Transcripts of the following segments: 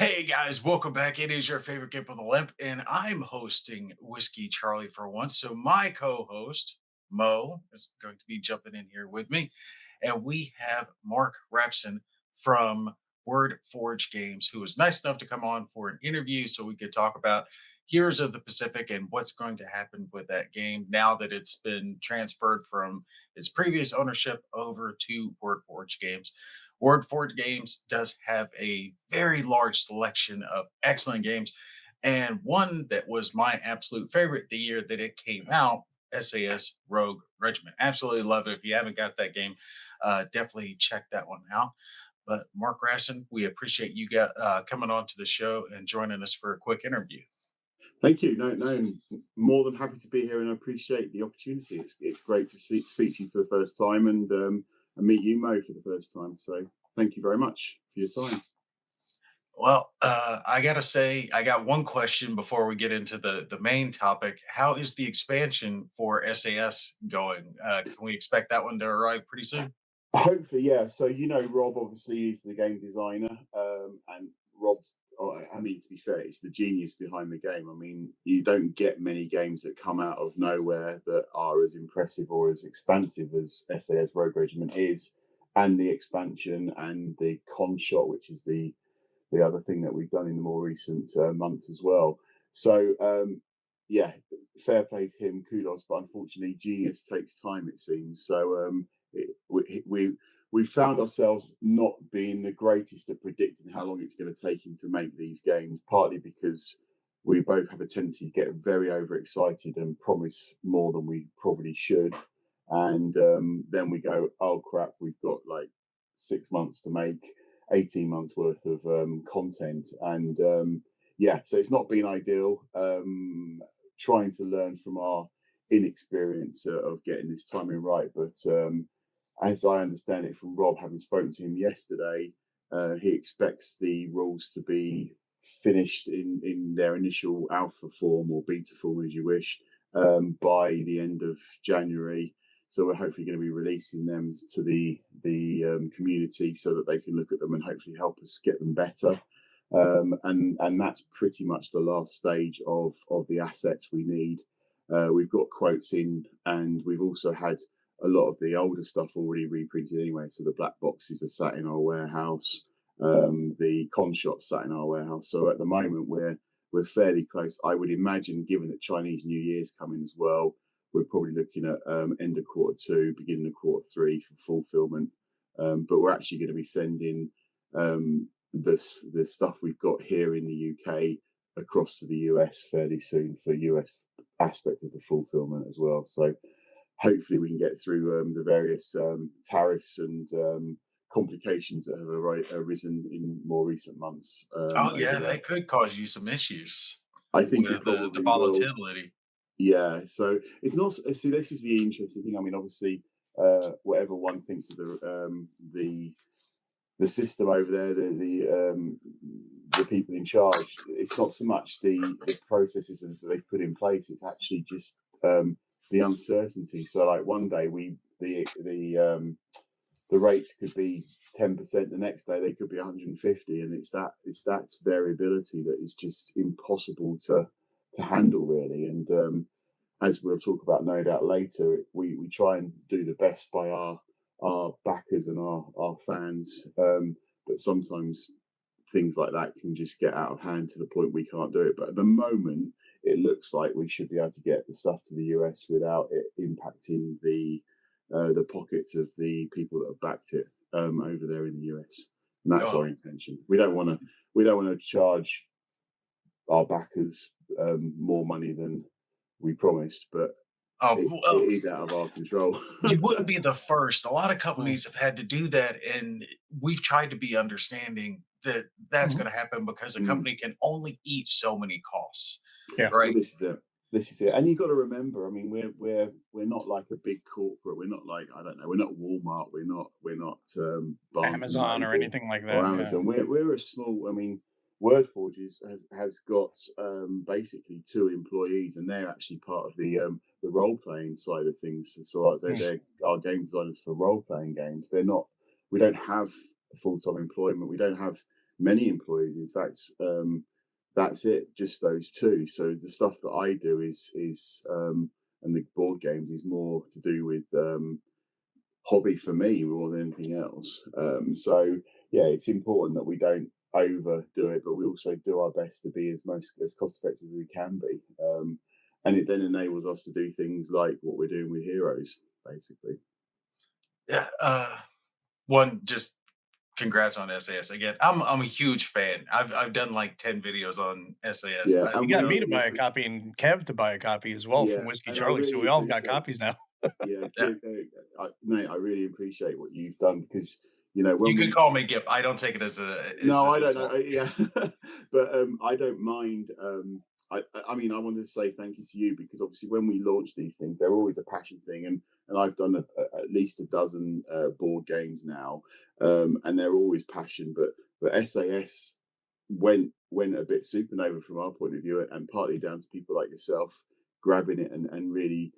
Hey guys, welcome back. It is your favorite Gimp of the Limp, and I'm hosting Whiskey Charlie for once. So my co-host Mo is going to be jumping in here with me, and we have Mark Rapson from Word Forge Games, who was nice enough to come on for an interview so we could talk about Heroes of the Pacific and what's going to happen with that game now that it's been transferred from its previous ownership over to Word Forge Games. Word Forge Games does have a very large selection of excellent games. And one that was my absolute favorite the year that it came out, SAS Rogue Regiment. Absolutely love it. If you haven't got that game, definitely check that one out. But Mark Rasson, we appreciate you coming on to the show and joining us for a quick interview. Thank you. No, I'm more than happy to be here, and I appreciate the opportunity. It's great to speak to you for the first time, and meet you, Mo, for the first time. So thank you very much for your time. Well, I gotta say, I got one question before we get into the main topic. How is the expansion for SAS going? Can we expect that one to arrive pretty soon? Hopefully, yeah. So Rob obviously is the game designer, and Rob's. I mean, to be fair, it's the genius behind the game. I mean, you don't get many games that come out of nowhere that are as impressive or as expansive as SAS Rogue Regiment is, and the expansion and the con shot, which is the other thing that we've done in the more recent months as well. So yeah, fair play to him, kudos. But unfortunately, genius takes time, it seems. So we found ourselves not being the greatest at predicting how long it's going to take him to make these games. Partly because we both have a tendency to get very overexcited and promise more than we probably should, and then we go, oh crap, we've got like 6 months to make 18 months worth of content. And yeah, so it's not been ideal. Trying to learn from our inexperience of getting this timing right. But as I understand it from Rob, having spoken to him yesterday, he expects the rules to be finished in their initial alpha form or beta form, as you wish, by the end of January. So we're hopefully going to be releasing them to the community so that they can look at them and hopefully help us get them better. And that's pretty much the last stage of the assets we need. We've got quotes in, and we've also had a lot of the older stuff already reprinted anyway. So the black boxes are sat in our warehouse. The con shots sat in our warehouse. So at the moment we're fairly close. I would imagine, given that Chinese New Year's coming as well, we're probably looking at end of quarter 2, beginning of quarter 3 for fulfillment. But we're actually going to be sending the stuff we've got here in the UK across to the US fairly soon for US aspect of the fulfillment as well. So hopefully we can get through the various tariffs and complications that have arisen in more recent months Oh over yeah, there. that could cause you some issues I think it with the probably will. volatility. Yeah, so it's not. See, this is the interesting thing. I mean, obviously, whatever one thinks of the system over there, the people in charge, it's not so much the processes that they've put in place. It's actually just the uncertainty. So, like one day the rates could be 10%, the next day they could be 150, and it's that variability that is just impossible to handle, really. And as we'll talk about no doubt later, we try and do the best by our backers and our fans, but sometimes things like that can just get out of hand to the point we can't do it. But at the moment, it looks like we should be able to get the stuff to the US without it impacting the pockets of the people that have backed it over there in the US. And that's Oh, our intention. We don't want to charge our backers more money than we promised, but oh, it well, is out of our control. you wouldn't be the first. A lot of Mm, companies have had to do that, and we've tried to be understanding that that's mhm. going to happen because a Mm. company can only eat so many costs, Yeah. Well, right? this is it. This is it. And you've got to remember, I mean, we're not like a big corporate. We're not like, I don't know, we're not Walmart. We're not Barnes and Amazon or Noble anything like or that, yeah. Amazon. We're a small. I mean, WordForge has got basically 2 employees, and they're actually part of the role playing side of things. So Mm, they're our game designers for role playing games. They're not. We don't have full time employment. We don't have many employees. In fact, that's it, just those two. So the stuff that I do is and the board games is more to do with hobby for me more than anything else. So yeah, it's important that we don't overdo it, but we also do our best to be as cost effective as we can be. And it then enables us to do things like what we're doing with Heroes, basically. Yeah. One, just congrats on SAS again. I'm a huge fan. I've done like 10 videos on SAS. Yeah, You and got we me to Really buy a appreciate. copy and Kev to buy a copy as well yeah, from Whiskey and I Charlie, so really we all got appreciate. copies now. Yeah, Yeah. mate, I really appreciate what you've done because when You can we call me Gip. I don't take it as no, an I don't know. insult. Yeah, but I don't mind. I mean, I wanted to say thank you to you because obviously when we launch these things, they're always a passion thing, and I've done at least a dozen board games now, and they're always passion. But SAS went a bit supernova from our point of view, and partly down to people like yourself grabbing it and really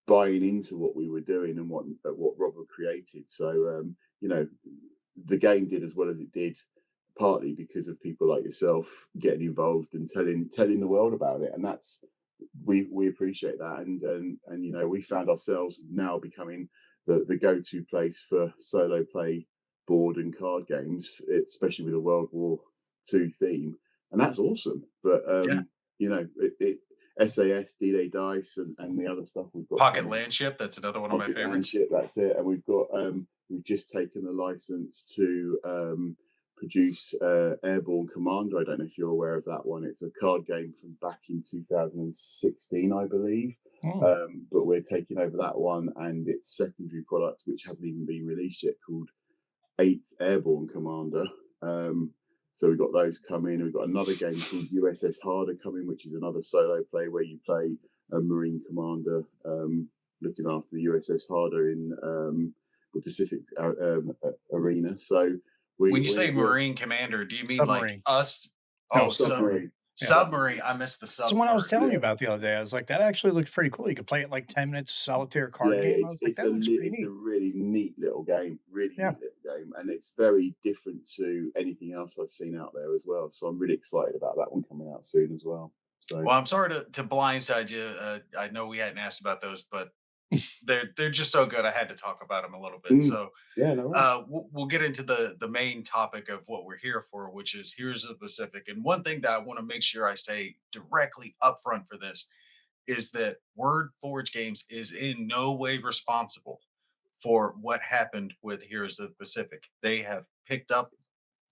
buying into what we were doing and what Rob had created. So the game did as well as it did, partly because of people like yourself getting involved and telling the world about it, and that's we appreciate that, and we found ourselves now becoming the go-to place for solo play board and card games, especially with a World War II theme, and that's awesome. But Yeah. SAS, D-Day Dice, and the other stuff we've got Pocket coming. Landship. That's another one of my Pocket favorites. Landship, that's it. And we've just taken the license to produce Airborne Commander. I don't know if you're aware of that one. It's a card game from back in 2016, I believe. Mm. But we're taking over that one and its secondary product, which hasn't even been released yet, called 8th Airborne Commander. So we've got those coming. We've got another game called USS Harder coming, which is another solo play where you play a Marine commander looking after the USS Harder in the Pacific arena. So When you say we're Marine Commander, do you mean like Submarine. us? No, Oh, submarine. Yeah. submarine. I missed the It's the sub one I was part. telling yeah, you about the other day. I was like, that actually looks pretty cool. You could play it like 10 minutes solitaire card yeah. game. I was like, that looks pretty It's a neat. really neat little game, Yeah. and it's very different to anything else I've seen out there as well. So I'm really excited about that one coming out soon as well. So Well, I'm sorry to blindside you. I know we hadn't asked about those, but they're just so good. I had to talk about them a little bit. mm, So yeah, no worries. we'll get into the main topic of what we're here for, which is Heroes of the Pacific. And one thing that I want to make sure I say directly upfront for this is that Word Forge Games is in no way responsible for what happened with Heroes of the Pacific. They have picked up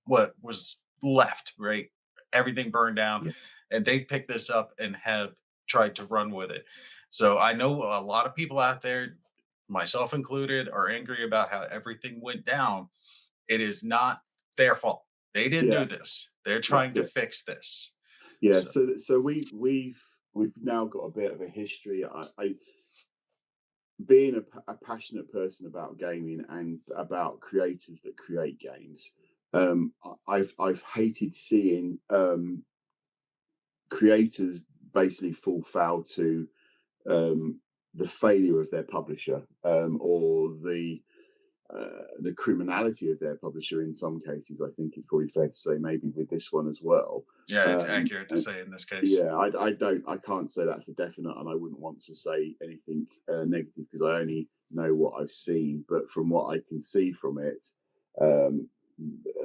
what was left, right? Everything burned down, Yeah, and they've picked this up and have tried to run with it. So I know a lot of people out there, myself included, are angry about how everything went down. It is not their fault. They didn't do yeah, this. They're trying that's to it. fix this. Yeah, So so we've now got a bit of a history. I being a passionate person about gaming and about creators that create games. I've hated seeing creators basically fall foul to um, the failure of their publisher or the criminality of their publisher in some cases. I think it's probably fair to say maybe with this one as well. yeah, it's Um, accurate to and say in this case. yeah, I can't say that for definite, and I wouldn't want to say anything negative because I only know what I've seen. But from what I can see from it, um,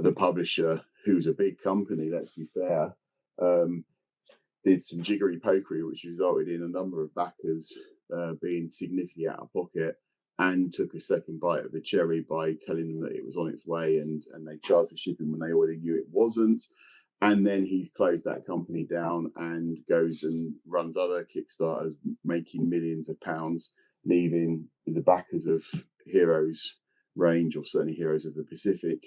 the publisher, who's a big company, let's be fair, um, did some jiggery pokery, which resulted in a number of backers being significantly out of pocket, and took a second bite of the cherry by telling them that it was on its way, and they charged for shipping when they already knew it wasn't. And then he's closed that company down and goes and runs other Kickstarters, making millions of pounds, leaving the backers of Heroes range, or certainly Heroes of the Pacific,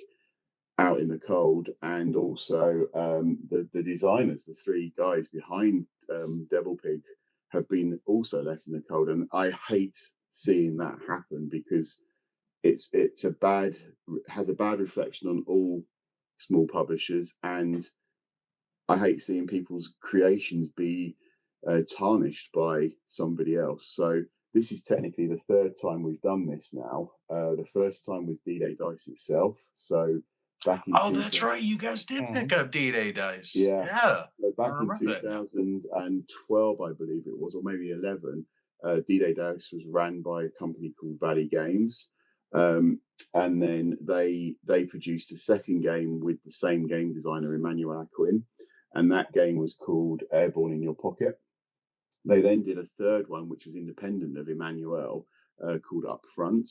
out in the cold, and also the designers, the three guys behind Devil Pig, have been also left in the cold. And I hate seeing that happen because it's a bad has a bad reflection on all small publishers, and I hate seeing people's creations be tarnished by somebody else. So this is technically the third time we've done this now. The first time was D-Day Dice itself. So back in Oh, that's 2000. right. You guys did Mhm. pick up D-Day dice. Yeah. Yeah, So I back in remember that now. 2012, I believe it was, or maybe 11, D-Day Dice was ran by a company called Valley Games. Um, and then they produced a second game with the same game designer, Emmanuel Aquin, and that game was called Airborne in Your Pocket. They then did a third one, which was independent of Emmanuel, called Upfront.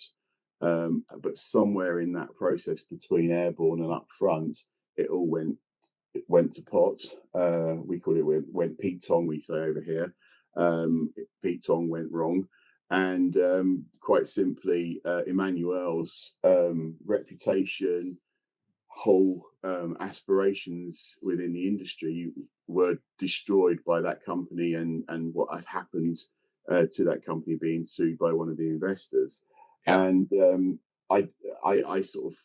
But somewhere in that process between Airborne and Upfront, it went to pot. We call it went Pete Tong, we say over here. Pete Tong went wrong. And quite simply, Emmanuel's reputation, whole aspirations within the industry were destroyed by that company and what had happened to that company being sued by one of the investors. Yeah. And I, I sort of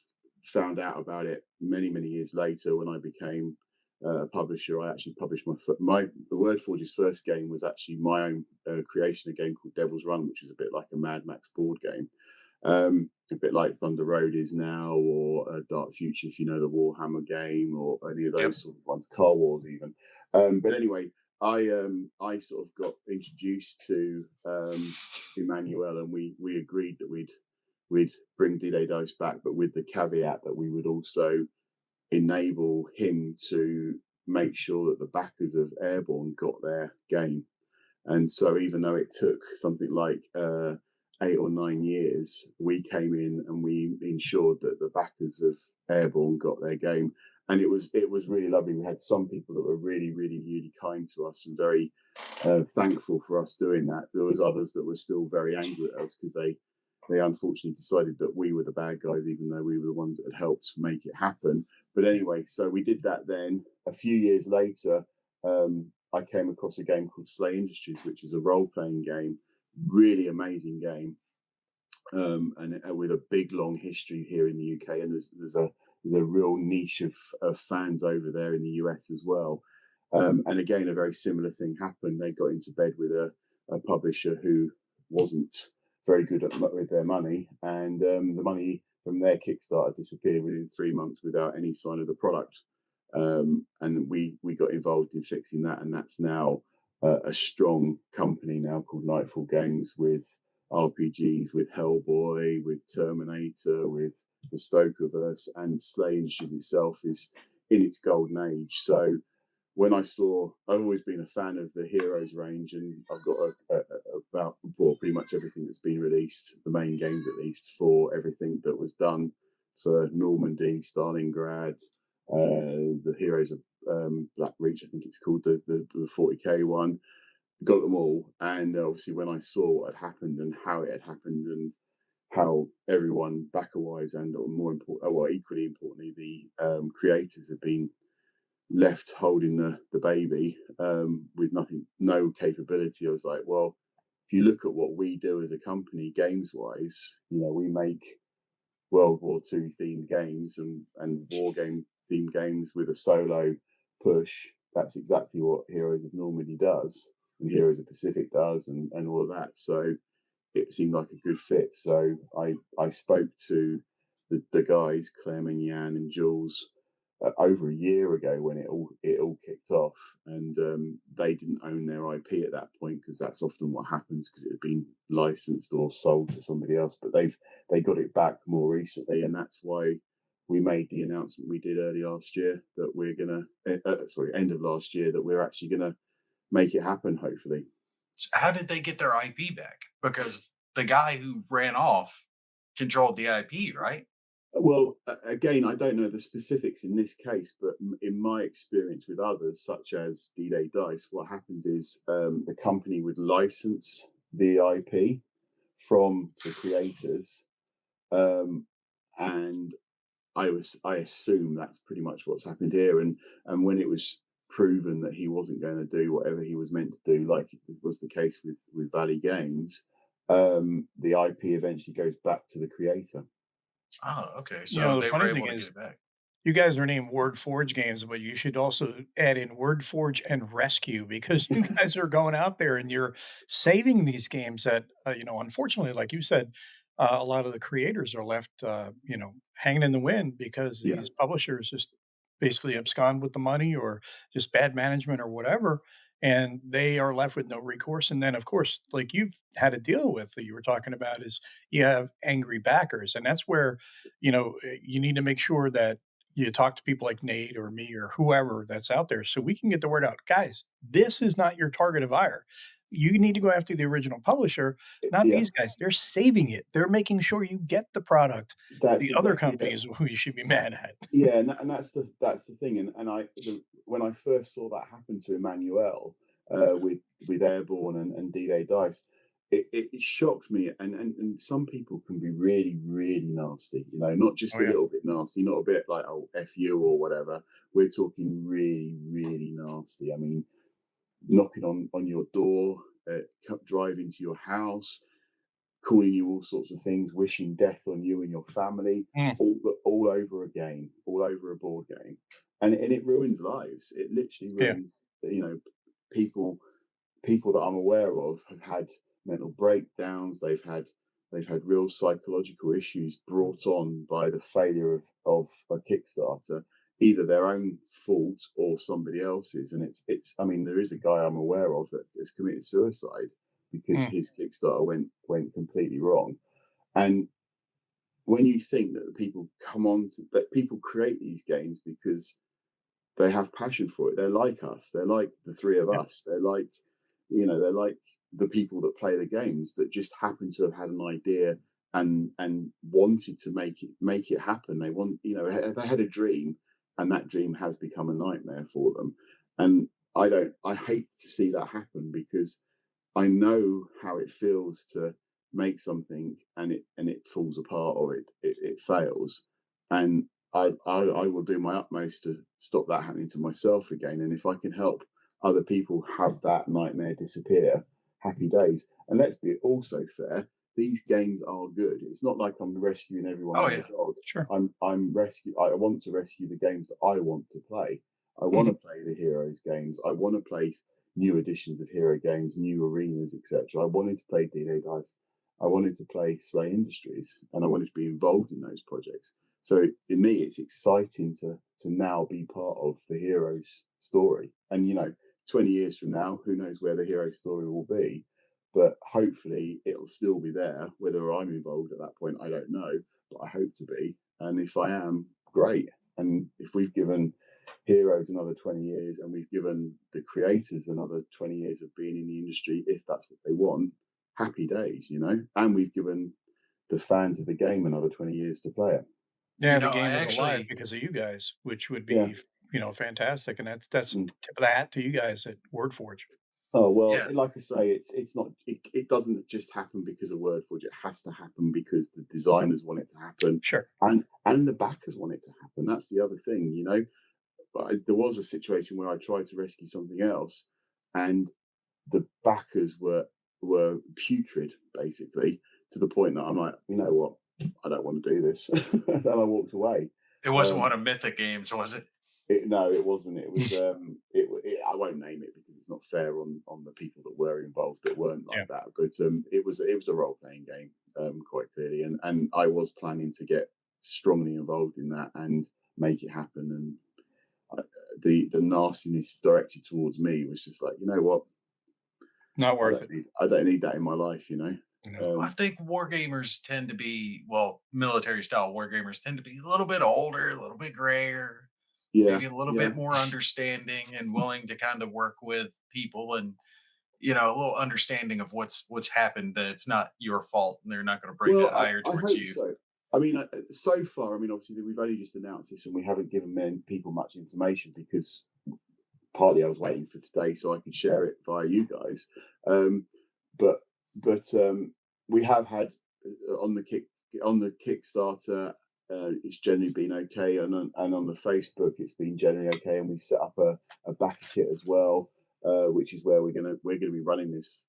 found out about it many years later when I became a publisher. I actually published my the Word Forge's first game was actually my own creation, a game called Devil's Run, which is a bit like a Mad Max board game, a bit like Thunder Road is now, or Dark Future, if you know the Warhammer game, or any of Yep. those sort of ones, Car Wars even. But anyway, I sort of got introduced to Emmanuel, and we agreed that we'd bring D-Day Dice back, but with the caveat that we would also enable him to make sure that the backers of Airborne got their game. And so, even though it took something like 8 or 9 years, we came in and we ensured that the backers of Airborne got their game, and it was really lovely. We had some people that were really kind to us and very thankful for us doing that. There was others that were still very angry at us because they unfortunately decided that we were the bad guys, even though we were the ones that had helped make it happen. But anyway, so we did that. Then a few years later, I came across a game called Slay Industries, which is a role-playing game, really amazing game, and with a big long history here in the UK. And there's a real niche of fans over there in the US as well. And again, a very similar thing happened. They got into bed with a publisher who wasn't very good with their money, and the money from their Kickstarter disappeared within 3 months without any sign of the product. And we got involved in fixing that, and that's now a strong company now called Nightfall Games, with RPGs, with Hellboy, with Terminator, with the Stokerverse, and Slay Industries itself is in its golden age. So when I've always been a fan of the Heroes range, and I've got about pretty much everything that's been released, the main games at least, for everything that was done for Normandy, Stalingrad, the Heroes of Black Reach, I think it's called, the 40k one. Got them all, and obviously when I saw what had happened and how it had happened, and how everyone backer wise and, or more important, well, equally importantly, the creators have been left holding the baby with nothing, no capability. I was like, well, if you look at what we do as a company, games wise, we make World War II themed games and war game themed games with a solo push. That's exactly what Heroes of Normandy does, and Heroes of Pacific does, and all of that. So it seemed like a good fit. So I spoke to the guys, Clem and Jan and Jules, over a year ago when it all kicked off, and they didn't own their IP at that point, because that's often what happens, because it had been licensed or sold to somebody else. But they got it back more recently, and that's why we made the announcement we did early last year that we're gonna end of last year, that we're actually gonna make it happen, hopefully. How did they get their IP back? Because the guy who ran off controlled the IP, right? Well, again, I don't know the specifics in this case, but in my experience with others, such as D-Day Dice, what happens is the company would license the IP from the creators, um, and I assume that's pretty much what's happened here. And when it was proven that he wasn't going to do whatever he was meant to do, like it was the case with Valley Games, the IP eventually goes back to the creator. Oh, okay. You So know, the they were funny able thing to get is, it back. you guys are named Word Forge Games, but you should also add in Word Forge and Rescue, because you guys are going out there and you're saving these games that, unfortunately, like you said, a lot of the creators are left, hanging in the wind because Yeah, these publishers just basically abscond with the money or just bad management or whatever, and they are left with no recourse. And then, of course, like you've had to deal with that you were talking about is you have angry backers, and that's where you need to make sure that you talk to people like Nate or me or whoever that's out there so we can get the word out. Guys, this is not your target of ire. You need to go after the original publisher, not yeah. these guys. They're saving it. They're making sure you get the product. That's The other exactly it. companies who you should be mad at. Yeah, and that's the thing. When I first saw that happen to Emmanuel with Airborne and D-Day Dice, it shocked me. And some people can be really really nasty. You know, not just Oh, a yeah. little bit nasty, not a bit like oh f you or whatever. We're talking really really nasty. I mean, knocking on your door, driving to your house, calling you all sorts of things, wishing death on you and your family, Mm, all over a game, all over a board game, and it ruins lives. It literally yeah. ruins, people people that I'm aware of have had mental breakdowns. They've had real psychological issues brought on by the failure of a Kickstarter, either their own fault or somebody else's. And it's I mean, there is a guy I'm aware of that has committed suicide because Mm, his Kickstarter went completely wrong. And when you think that people that people create these games because they have passion for it. They're like us. They're like the three of yeah. us. They're like the people that play the games that just happen to have had an idea and wanted to make it happen. They want, they had a dream, and that dream has become a nightmare for them. And I hate to see that happen because I know how it feels to make something and it falls apart or it fails. And I will do my utmost to stop that happening to myself again. And if I can help other people have that nightmare disappear, happy days. And let's be also fair, these games are good. It's not like I'm rescuing everyone Oh and their yeah. dog. Sure. I want to rescue the games that I want to play. I want Mhm. to play the Heroes games. I want to play new editions of hero games, new arenas, etc. I wanted to play D-Day Dice. I wanted to play Slay Industries, and I wanted to be involved in those projects. So in me, it's exciting to now be part of the hero's story. And 20 years from now, who knows where the hero story will be? But hopefully, it'll still be there. Whether I'm involved at that point, I don't know, but I hope to be. And if I am, great. And if we've given heroes another 20 years and we've given the creators another 20 years of being in the industry, if that's what they want, happy days. And we've given the fans of the game another 20 years to play it. Yeah, the I game is alive actually, because of you guys, which would Yeah. be, fantastic, and that's Mm. tip of the hat to you guys at WordForge. Oh well, yeah, like I say, it's not. It doesn't just happen because of Wordforge. It has to happen because the designers want it to happen, Sure. and the backers want it to happen. That's the other thing. But there was a situation where I tried to rescue something else, and the backers were putrid, basically, to the point that I'm like, you know what, I don't want to do this, and I walked away. it wasn't Um, one of Mythic games, was it? no, it wasn't. It was. I won't name it because it's not fair on the people that were involved that weren't Yeah. like that. But it was a role playing game, quite clearly, and I was planning to get strongly involved in that and make it happen. And the nastiness directed towards me was just like, you know what, Not I worth don't it. need I don't need that in my life. No. I Um, think wargamers tend to be, well, military style wargamers tend to be a little bit older, a little bit grayer, yeah, maybe a little yeah. bit more understanding and willing to kind of work with people and a little understanding of what's happened, that it's not your fault and they're not going to bring Well, that ire I towards hope you. so. I mean, so far, I mean, obviously, we've only just announced this, and we haven't given many people much information because partly I was waiting for today so I could share it via you guys. Um, but but we have had on the Kickstarter. It's generally been okay, and on the Facebook, it's been generally okay. And we've set up a Backerkit as well, which is where we're gonna be running this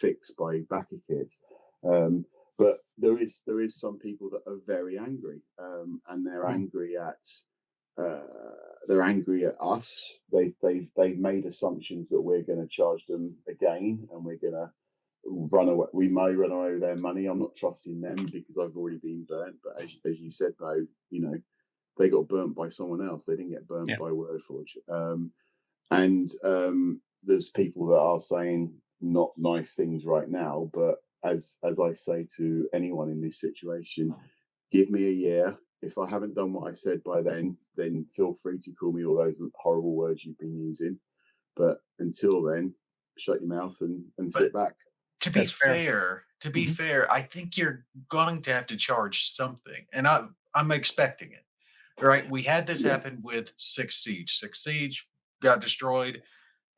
fix by Backerkit. Um, but there is some people that are very angry, and Mm. uh, they're angry at us. They've made assumptions that we're going to charge them again, and we're going to run away. We may run away with their money. I'm not trusting them because I've already been burnt. But as you said, though, they got burnt by someone else. They didn't get burnt Yeah. by WordForge. And there's people that are saying not nice things right now. But as I say to anyone in this situation, give me a year. If I haven't done what I said by then feel free to call me all those horrible words you've been using. But until then, shut your mouth and But sit back. to be That's fair. fair, Mhm. I think you're going to have to charge something, and I'm expecting it. Right? We had this Yeah. happen with Six Siege. Six Siege got destroyed,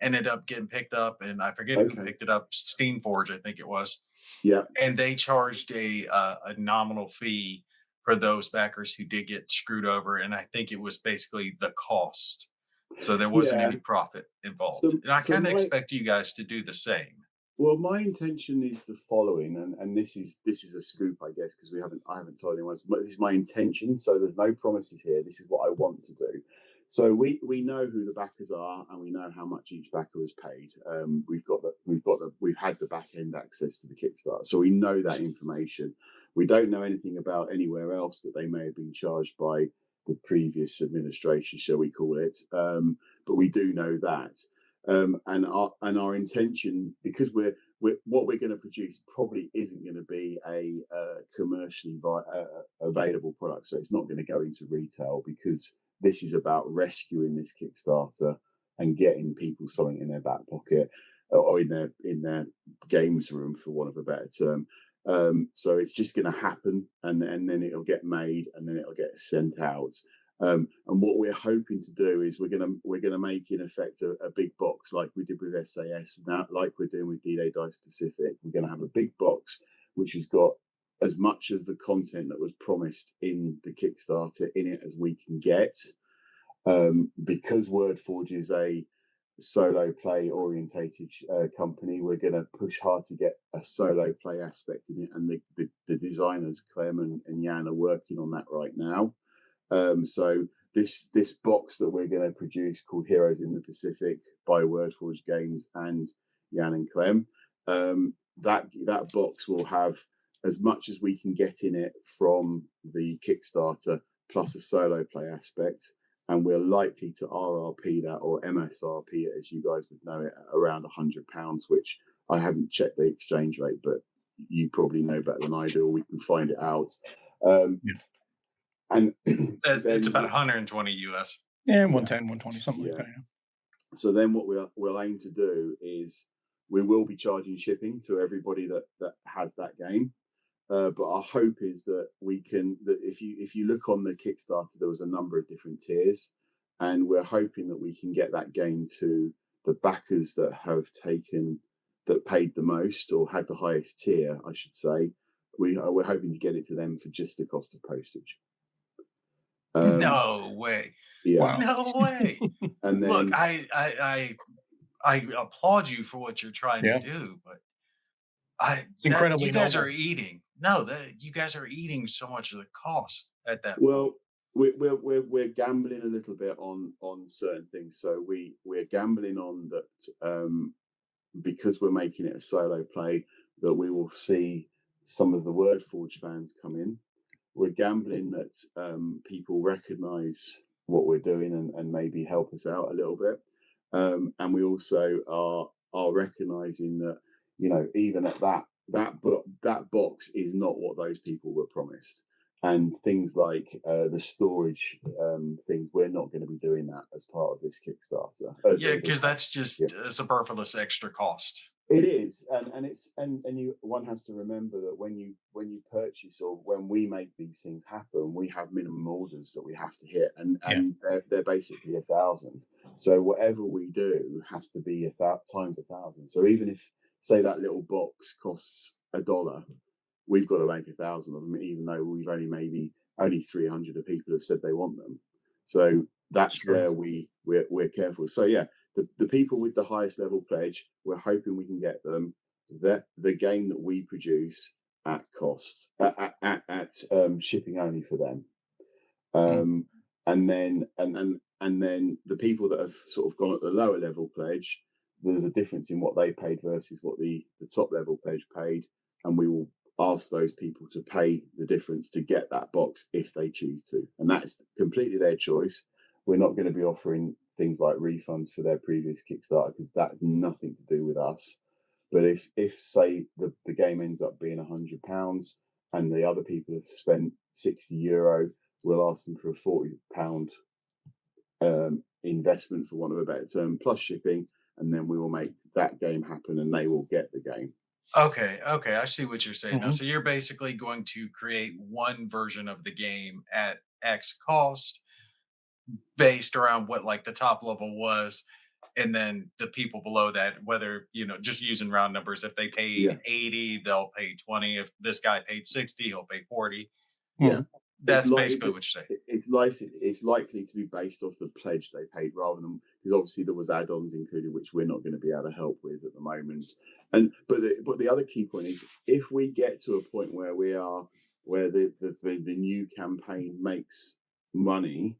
ended up getting picked up, and I forget who Okay. picked it up. Steamforge, I think it was, Yeah. and they charged a nominal fee for those backers who did get screwed over, and I think it was basically the cost. So there wasn't Yeah. any profit involved, So and I so kind of my expect you guys to do the same. well, my intention is the following, and this is a scoop, I guess, because I haven't told anyone. But this is my intention. So there's no promises here. This is what I want to do. So we know who the backers are, and we know how much each backer has paid. We've had the back end access to the Kickstarter, so we know that information. We don't know anything about anywhere else that they may have been charged by the previous administration, shall we call it? But we do know that. And our intention, because what we're going to produce probably isn't going to be a commercially available product, so it's not going to go into retail because this is about rescuing this Kickstarter and getting people something in their back pocket or in their games room, for want of a better term. So it's just going to happen, and then it'll get made, and then it'll get sent out. And what we're hoping to do is we're gonna make in effect a big box like we did with SAS, now like we're doing with D-Day Dice Pacific. We're gonna have a big box which has got as much of the content that was promised in the Kickstarter in it as we can get. Because WordForge is a solo play orientated company, we're going to push hard to get a solo play aspect in it, and the designers Clem and Jan are working on that right now. So this box that we're going to produce, called Heroes in the Pacific by WordForge Games and Jan and Clem, that box will have as much as we can get in it from the Kickstarter, plus a solo play aspect, and we're likely to RRP that, or MSRP it, as you guys would know it, at around £100, which I haven't checked the exchange rate, but you probably know better than I do, or we can find it out. Yeah. And It's then about 120 US. Yeah, 110, 120, something like yeah. that. Yeah. So then what we'll aim to do is we will be charging shipping to everybody that has that game. But our hope is that if you look on the Kickstarter, there was a number of different tiers, and we're hoping that we can get that game to the backers that paid the most, or had the highest tier, I should say. We're hoping to get it to them for just the cost of postage. No way. Yeah. Wow. No way. And then Look, I applaud you for what you're trying to Yeah. do, but It's incredibly you guys noble. are eating. No, you guys are eating so much of the cost at that point. well, we're gambling a little bit on certain things. So we're gambling on that, because we're making it a solo play, that we will see some of the WordForge fans come in. We're gambling that people recognise what we're doing and maybe help us out a little bit. And we also are recognising that, even at that box is not what those people were promised. And things like the storage things, we're not going to be doing that as part of this Kickstarter. Yeah, because that's Yeah. just a superfluous extra cost. It is, one has to remember that when you purchase, or when we make these things happen, we have minimum orders that we have to hit, and they're basically 1,000. So whatever we do has to be times 1,000. So even if, say, that little box costs $1, we've got to make 1,000 of them, even though we've only 300 of people have said they want them. So that's Sure. where we're careful. So yeah. The people with the highest level pledge, we're hoping we can get them the game that we produce at cost, at shipping only for them. And then the people that have sort of gone at the lower level pledge, there's a difference in what they paid versus what the top level pledge paid, and we will ask those people to pay the difference to get that box if they choose to, and that's completely their choice. We're not going to be offering things like refunds for their previous Kickstarter because that's nothing to do with us. But if say the game ends up being £100 and the other people have spent €60, we'll ask them for a £40 investment, for want of a better term, plus shipping, and then we will make that game happen and they will get the game. Okay, okay, I see what you're saying now. Mhm. So you're basically going to create one version of the game at X cost based around what like the top level was, and then the people below that, whether just using round numbers, if they paid Yeah, 80, they'll pay 20. If this guy paid 60, he'll pay 40. yeah. Mhm. It's That's likely basically to what you're saying. it's likely to be based off the pledge they paid rather than, because obviously there was add-ons included which we're not going to be able to help with at the moment. And but the other key point is, if we get to a point where we are where the new campaign makes money,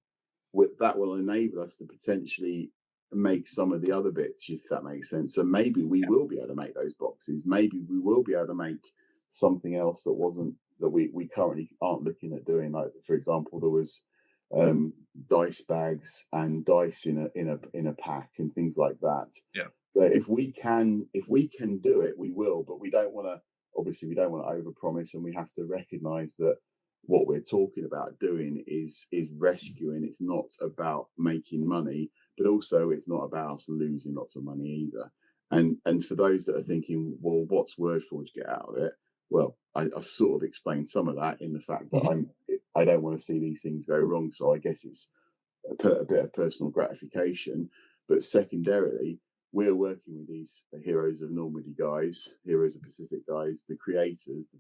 that will enable us to potentially make some of the other bits, if that makes sense. So maybe we will be able to make those boxes. Maybe we will be able to make something else that we currently aren't looking at doing. Like, for example, there was dice bags and dice in a pack and things like that. Yeah. So if we can do it, we will. But we don't want to. Obviously, we don't want to overpromise, and we have to recognise that what we're talking about doing is rescuing. It's not about making money, but also it's not about us losing lots of money either. And for those that are thinking, well, what's Wordforge get out of it? Well, I've sort of explained some of that in the fact that Mhm. I don't want to see these things go wrong. So I guess it's a bit of personal gratification. But secondarily, we're working with these the Heroes of Normandy guys, Heroes of Pacific guys, the creators,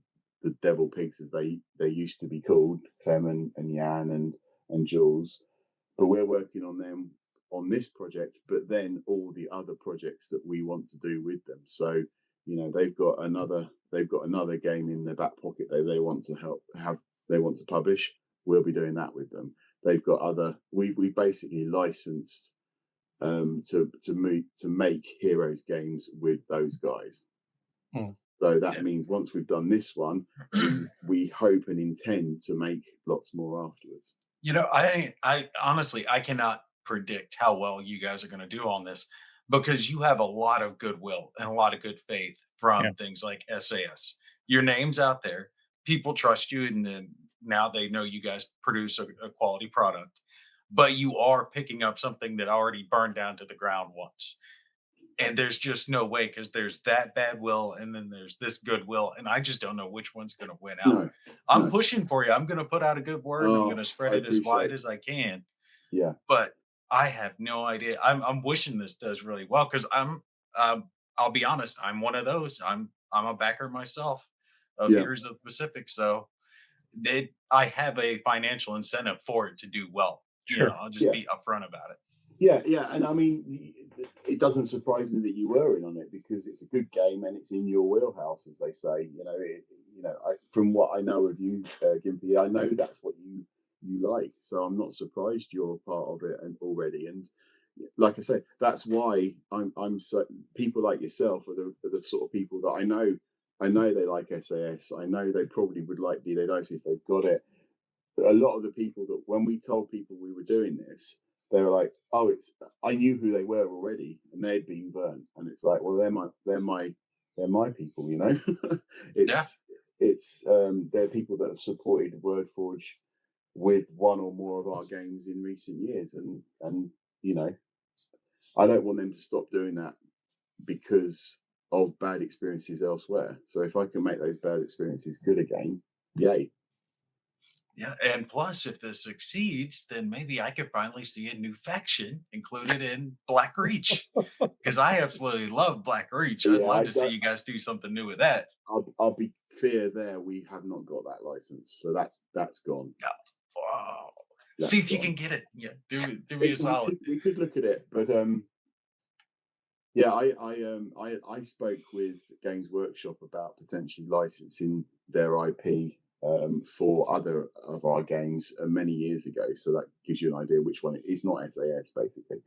the Devil Pigs as they used to be called, Clem and Jan and Jules. But we're working on them on this project, but then all the other projects that we want to do with them. So they've got another game in their back pocket that they want to they want to publish. We'll be doing that with them. They've got we basically licensed to make Heroes games with those guys. Mm. So that Yeah. means once we've done this one, we hope and intend to make lots more afterwards. I honestly I cannot predict how well you guys are going to do on this, because you have a lot of goodwill and a lot of good faith Yeah. from things like SAS. Your name's out there. People trust you, and then now they know you guys produce a quality product. But you are picking up something that already burned down to the ground once. And there's just no way, because there's that bad will and then there's this goodwill. And I just don't know which one's going to win out. No, I'm no. pushing for you. I'm going to put out a good word. I'm going to Oh, spread I it as wide appreciate. as I can, Yeah, but I have no idea. I'm wishing this does really well, because I'll be honest, I'm one of those. I'm a backer myself of yeah, Heroes of the Pacific, so I have a financial incentive for it to do well. Sure. I'll just yeah. be upfront about it. Yeah, yeah, and I mean, it doesn't surprise me that you were in on it because it's a good game and it's in your wheelhouse, as they say. From what I know of you, Gimpy, I know that's what you like. So I'm not surprised you're part of it and already. And like I say, that's why I'm so people like yourself are the sort of people that I know. I know they like SAS. I know they probably would like D-Day Dice if they've got it. A lot of the people that when we told people we were doing this, they were like, "Oh, it's." I knew who they were already, and they'd been burnt, and it's like, well, they're my people, you know. Yeah. They're people that have supported WordForge with one or more of our games in recent years, and you know, I don't want them to stop doing that because of bad experiences elsewhere. So if I can make those bad experiences good again, yay. Yeah, and plus, if this succeeds, then maybe I could finally see a new faction included in Black Reach, because I absolutely love Black Reach. I'd Yeah, love I to see don't. you guys do something new with that. I'll be clear there. We have not got that license, so that's gone. Yeah. Wow. See That's if you gone. can get it. Yeah, do me a solid. We could look at it, but yeah, I spoke with Games Workshop about potentially licensing their IP for other of our games many years ago. So that gives you an idea which one it is. Not SAS basically,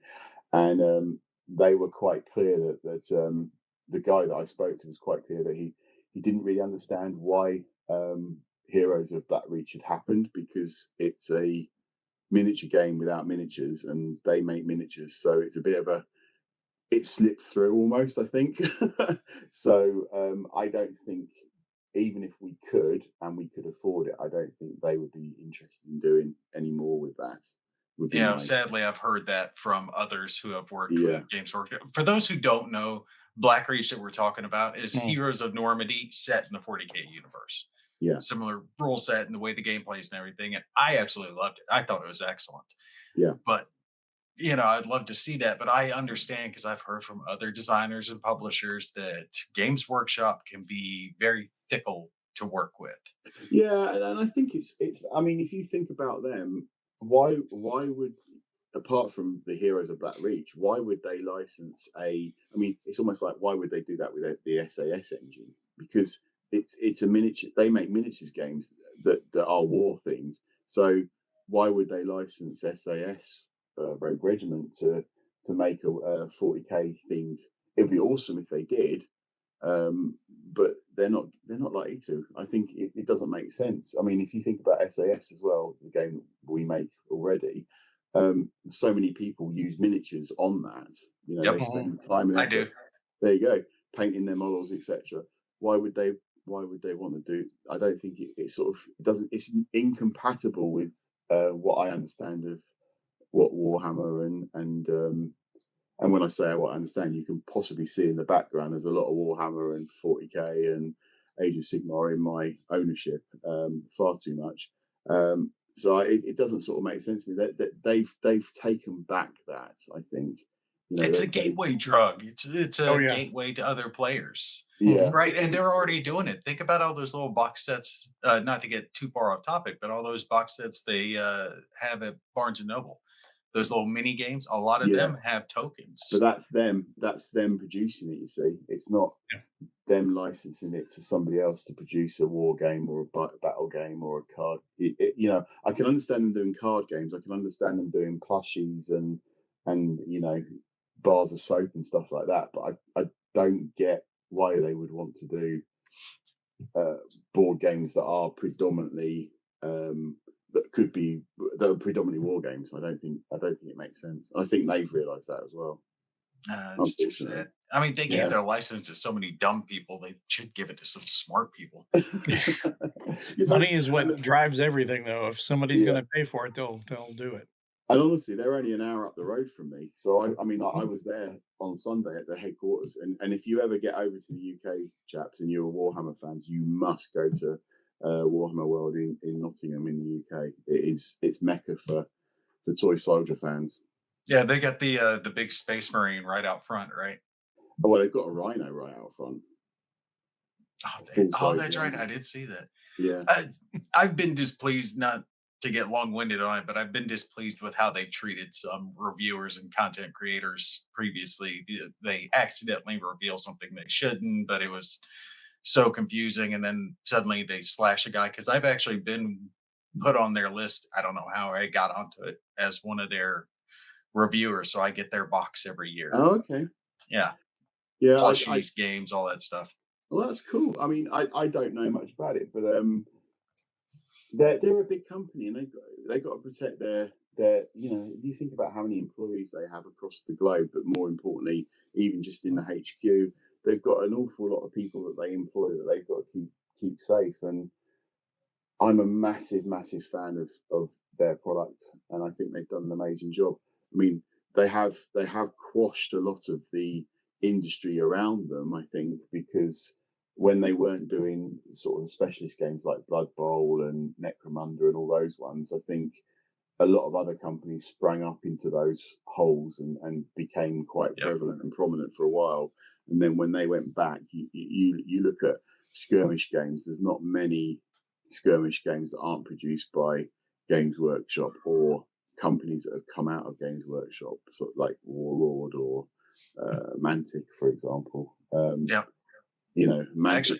and they were quite clear the guy that I spoke to was quite clear that he didn't really understand why Heroes of Black Reach had happened, because it's a miniature game without miniatures, and they make miniatures, so it's a bit of a it slipped through almost, I think. So I don't think, even if we could and we could afford it, I don't think they would be interested in doing any more with that. Would be my Sadly, I've heard that from others who have worked yeah with Games Workshop. For those who don't know, Black Reach that we're talking about is Mm. Heroes of Normandy set in the 40K universe. yeah Similar rule set and the way the game plays and everything. And I absolutely loved it. I thought it was excellent. yeah But I'd love to see that. But I understand, because I've heard from other designers and publishers that Games Workshop can be very fickle to work with. yeah, and I think it's. I mean, if you think about them, why would, apart from the Heroes of Black Reach, why would they license a? I mean, it's almost like, why would they do that with the SAS engine? Because it's a miniature. They make miniatures games that are war themed. So why would they license SAS Rogue Regiment to make a 40K themed? It would be awesome if they did, um, but they're not likely to. I think it doesn't make sense. I mean, if you think about SAS as well, the game we make already, so many people use miniatures on that. They Yep, Mhm. spend time and I do. effort. There you go, painting their models, etc. Why would they? Why would they want to do? I don't think it sort of it doesn't. It's incompatible with what I understand of what Warhammer and when I say what I understand, you can possibly see in the background there's a lot of Warhammer and 40K and Age of Sigmar in my ownership, far too much. So it doesn't sort of make sense to me that they've taken back that. I think, It's a they gateway drug. It's Oh, a yeah. gateway to other players. yeah Mhm. Right, and they're already doing it. Think about all those little box sets, not to get too far off topic, but all those box sets they, have at Barnes& and Noble. Those little mini games, a lot of yeah. them have But tokens. that's them producing it. You see, it's not Yeah. them licensing it to somebody else to produce a war game or a battle game or a card. I can understand them doing card games. I can understand them doing plushies and bars of soap and stuff like that. But I don't get why they would want to do uh, board games that are predominantly that are predominantly war games. I don't think it makes sense. I think they've realised that as well. It's just Unfortunately, sad. I mean, they gave yeah. their license to so many dumb people, they should give it to some smart people. You'd hope Money so. is what drives everything, though. If somebody's Yeah, gonna pay for it, they'll do it. and honestly, they're only an hour up the road from me. So I mean, I Mhm. was there on Sunday at the headquarters, and if you ever get over to the UK, chaps, and you're Warhammer fans, you must go to Warhammer World in Nottingham in the UK. It's mecca for toy soldier fans. Yeah, they got the big Space Marine right out front, right? Oh well, they've got a rhino right out front, a full size That's right, rhino. I did see that. Yeah, I I've been displeased, not to get long-winded on it, but I've been displeased with how they've treated some reviewers and content creators previously. They accidentally reveal something they shouldn't, but it was so confusing. And then suddenly they slash a guy, because I've actually been put on their list. I don't know how I got onto it as one of their reviewers, so I get their box every year. oh, okay. Yeah, Yeah, I plushies, games, all that stuff. well, that's cool. I mean, I don't know much about it, but they're a big company, and they got to protect their. If you think about how many employees they have across the globe, but more importantly, even just in the HQ, they've got an awful lot of people that they employ that they've got to keep safe. And I'm a massive, massive fan of their product, and I think they've done an amazing job. I mean, they have quashed a lot of the industry around them, I think, because when they weren't doing sort of the specialist games like Blood Bowl and Necromunda and all those ones, I think a lot of other companies sprang up into those holes and became quite Yep. prevalent and prominent for a while. And then when they went back, you look at skirmish games. There's not many skirmish games that aren't produced by Games Workshop or companies that have come out of Games Workshop, sort of like Warlord or Mantic, for example. Yep. Mantic. Actually,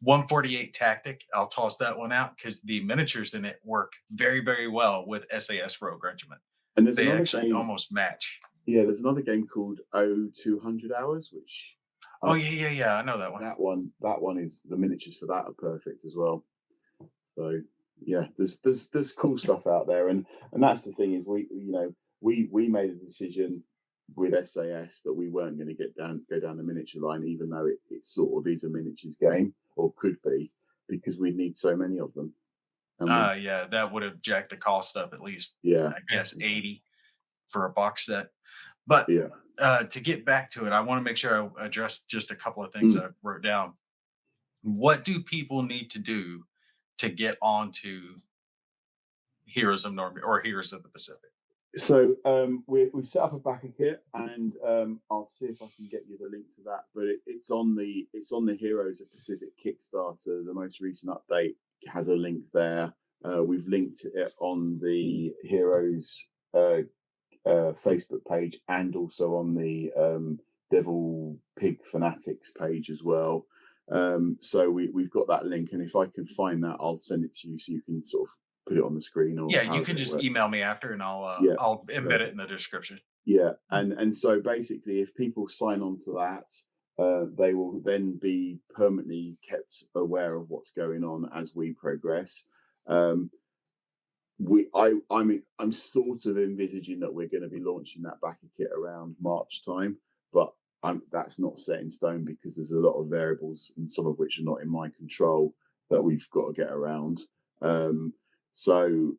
148 Tactic, I'll toss that one out because the miniatures in it work very, very well with SAS Rogue Regiment. And there's They another actually game. almost match. Yeah, there's another game called 200 Hours, which Oh I, yeah. I know that one. that one is the miniatures for that are perfect as well. So yeah, there's cool stuff out there, and that's the thing is we made a decision with SAS that we weren't going to go down the miniature line, even though it sort of is a miniatures game or could be, because we need so many of them, and we Yeah, that would have jacked the cost up at least, yeah I guess, 80 for a box set. But yeah. to get back to it, I want to make sure I address just a couple of things Mm. I wrote down. What do people need to do to get onto Heroes of Normandy or Heroes of the Pacific? So we've set up a Backerkit, and I'll see if I can get you the link to that. But it's on the Heroes of Pacific Kickstarter. The most recent update has a link there. We've linked it on the Heroes Facebook page and also on the Devil Pig Fanatics page as well. So we've got that link, and if I can find that, I'll send it to you so you can sort of put it on the screen or Yeah, you however can it just works. email me after and Yeah, I'll embed it in perfect. the description. Yeah, and so basically, if people sign on to that, they will then be permanently kept aware of what's going on as we progress. Um, I'm sort of envisaging that we're going to be launching that Backer kit around March time, but that's not set in stone because there's a lot of variables, and some of which are not in my control that we've got to get around. So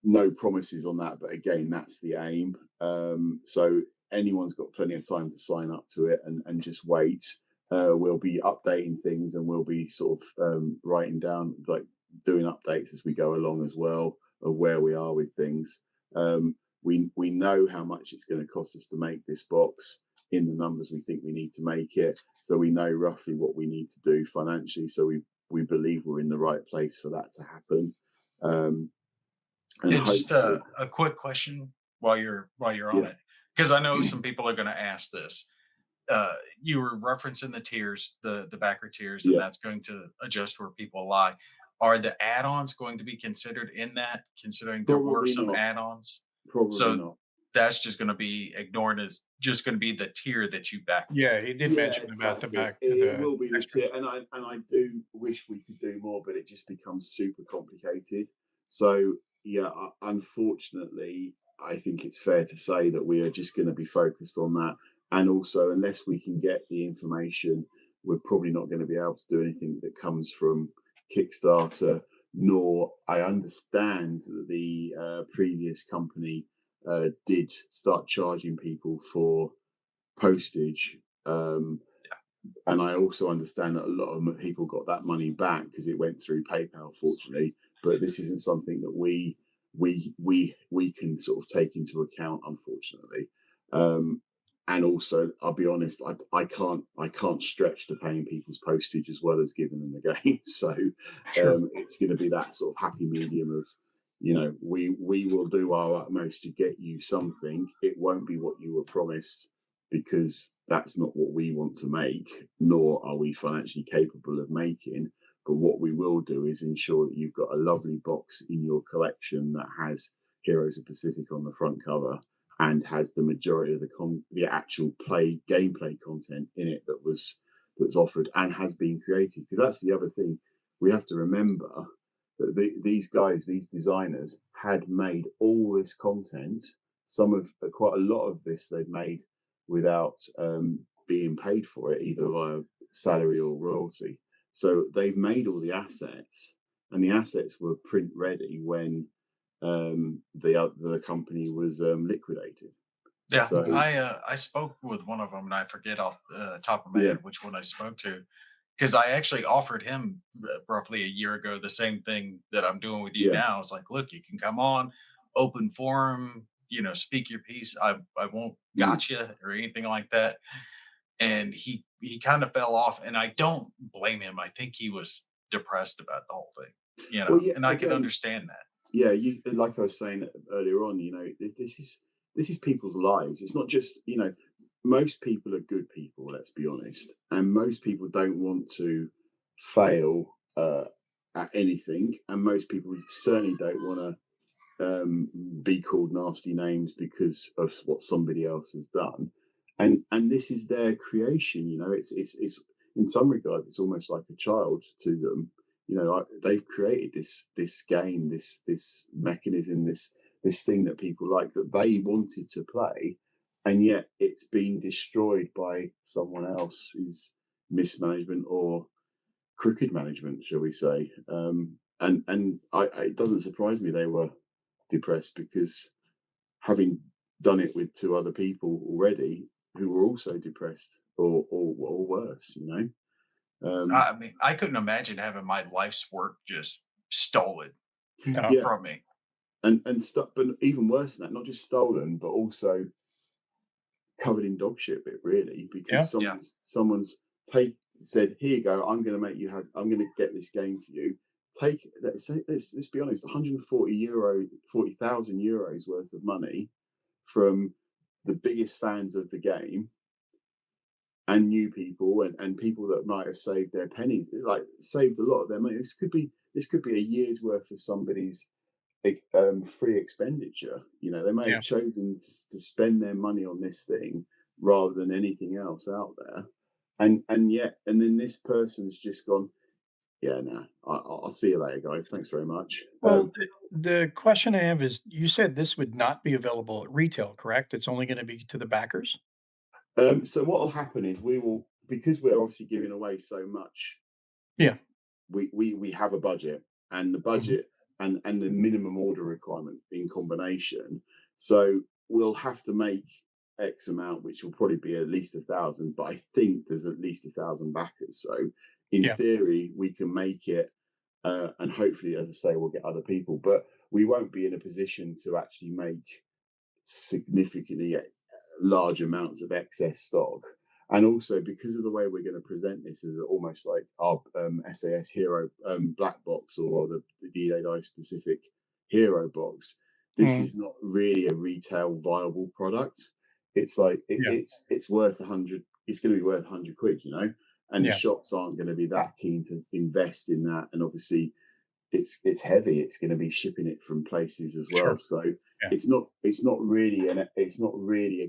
no promises on that, but again, that's the aim. So anyone's got plenty of time to sign up to it and just wait. We'll be updating things, and we'll be sort of writing down, like doing updates as we go along as well, of where we are with things. We know how much it's going to cost us to make this box in the numbers we think we need to make it, so we know roughly what we need to do financially. So we believe we're in the right place for that to happen. And Yeah, just hopefully, a quick question while you're on yeah, it, because I know some people are going to ask this. You were referencing the tiers, the backer tiers, and yeah, that's going to adjust where people lie. Are the add-ons going to be considered in that, considering there were probably some not, add-ons? probably So not. that's just going to be ignored as just going to be the tier that you back for. Yeah, he did Yeah, mention about the that's it. back It the will be the extras. tier, and I do wish we could do more, but it just becomes super complicated. So yeah, unfortunately, I think it's fair to say that we are just going to be focused on that. And also, unless we can get the information, we're probably not going to be able to do anything that comes from Kickstarter. Nor I understand that the previous company did start charging people for postage. And I also understand that a lot of people got that money back because it went through PayPal, fortunately. But this isn't something that we can sort of take into account, unfortunately. Um, and also, I'll be honest, I can't stretch to paying people's postage as well as giving them the game. So Sure. it's going to be that sort of happy medium of, we will do our utmost to get you something. It won't be what you were promised, because that's not what we want to make, nor are we financially capable of making. But what we will do is ensure that you've got a lovely box in your collection that has Heroes of Pacific on the front cover and has the majority of the actual gameplay content in it that's offered and has been created. Because that's the other thing we have to remember, that these guys, these designers, had made all this content. Some of quite a lot of this they've made without being paid for it, either via salary or royalty. So they've made all the assets, and the assets were print ready when the company was liquidated. Yeah, So I spoke with one of them, and I forget off the top of my yeah, head which one I spoke to, because I actually offered him roughly a year ago the same thing that I'm doing with you yeah, now. It's like, look, you can come on, open forum, speak your piece. I won't mm, gotcha or anything like that. And he kind of fell off, and I don't blame him. I think he was depressed about the whole thing, well, yeah. and I can Again, understand that. yeah, you, like I was saying earlier on, this is people's lives. It's not just, most people are good people, let's be honest, and most people don't want to fail at anything, and most people certainly don't want to be called nasty names because of what somebody else has done, and this is their creation. It's in some regards it's almost like a child to them. They've created this game, this mechanism, this thing that people like, that they wanted to play, and yet it's been destroyed by someone else's mismanagement or crooked management, shall we say. It doesn't surprise me they were depressed, because having done it with two other people already who were also depressed, or worse, Um, I mean, I couldn't imagine having my life's work just stolen No. yeah, from me. and stuff, but even worse than that, not just stolen, but also covered in dog shit bit, really, Yeah. because Yeah. someone's take said, here you go, I'm going to get this game for you. Take, let's be honest, 40,000 euros worth of money from the biggest fans of the game, and new people, and people that might have saved their pennies, like saved a lot of their money. This could be a year's worth of somebody's free expenditure. They may Yeah. have chosen to spend their money on this thing rather than anything else out there, and then this person's just gone. Yeah, nah, I'll see you later, guys. Thanks very much. Well, the question I have is, you said this would not be available at retail, correct? It's only gonna be to the backers? So what will happen is, because we're obviously giving away so much, Yeah. we have a budget, and the Mhm. budget and the minimum order requirement in combination. So we'll have to make X amount, which will probably be at least 1,000. But I think there's at least 1,000 backers. So in Yeah. theory, we can make it, and hopefully, as I say, we'll get other people. But we won't be in a position to actually make significantly large amounts of excess stock. And also, because of the way we're going to present this as almost like our SAS Hero black box, or the D-Day specific Hero box, this Mhm. is not really a retail viable product. It's like Yeah. it's worth 100. It's going to be worth 100 quid, and the Yeah. shops aren't going to be that keen to invest in that. And obviously, it's heavy. It's going to be shipping it from places as well. Sure. So Yeah. it's not really a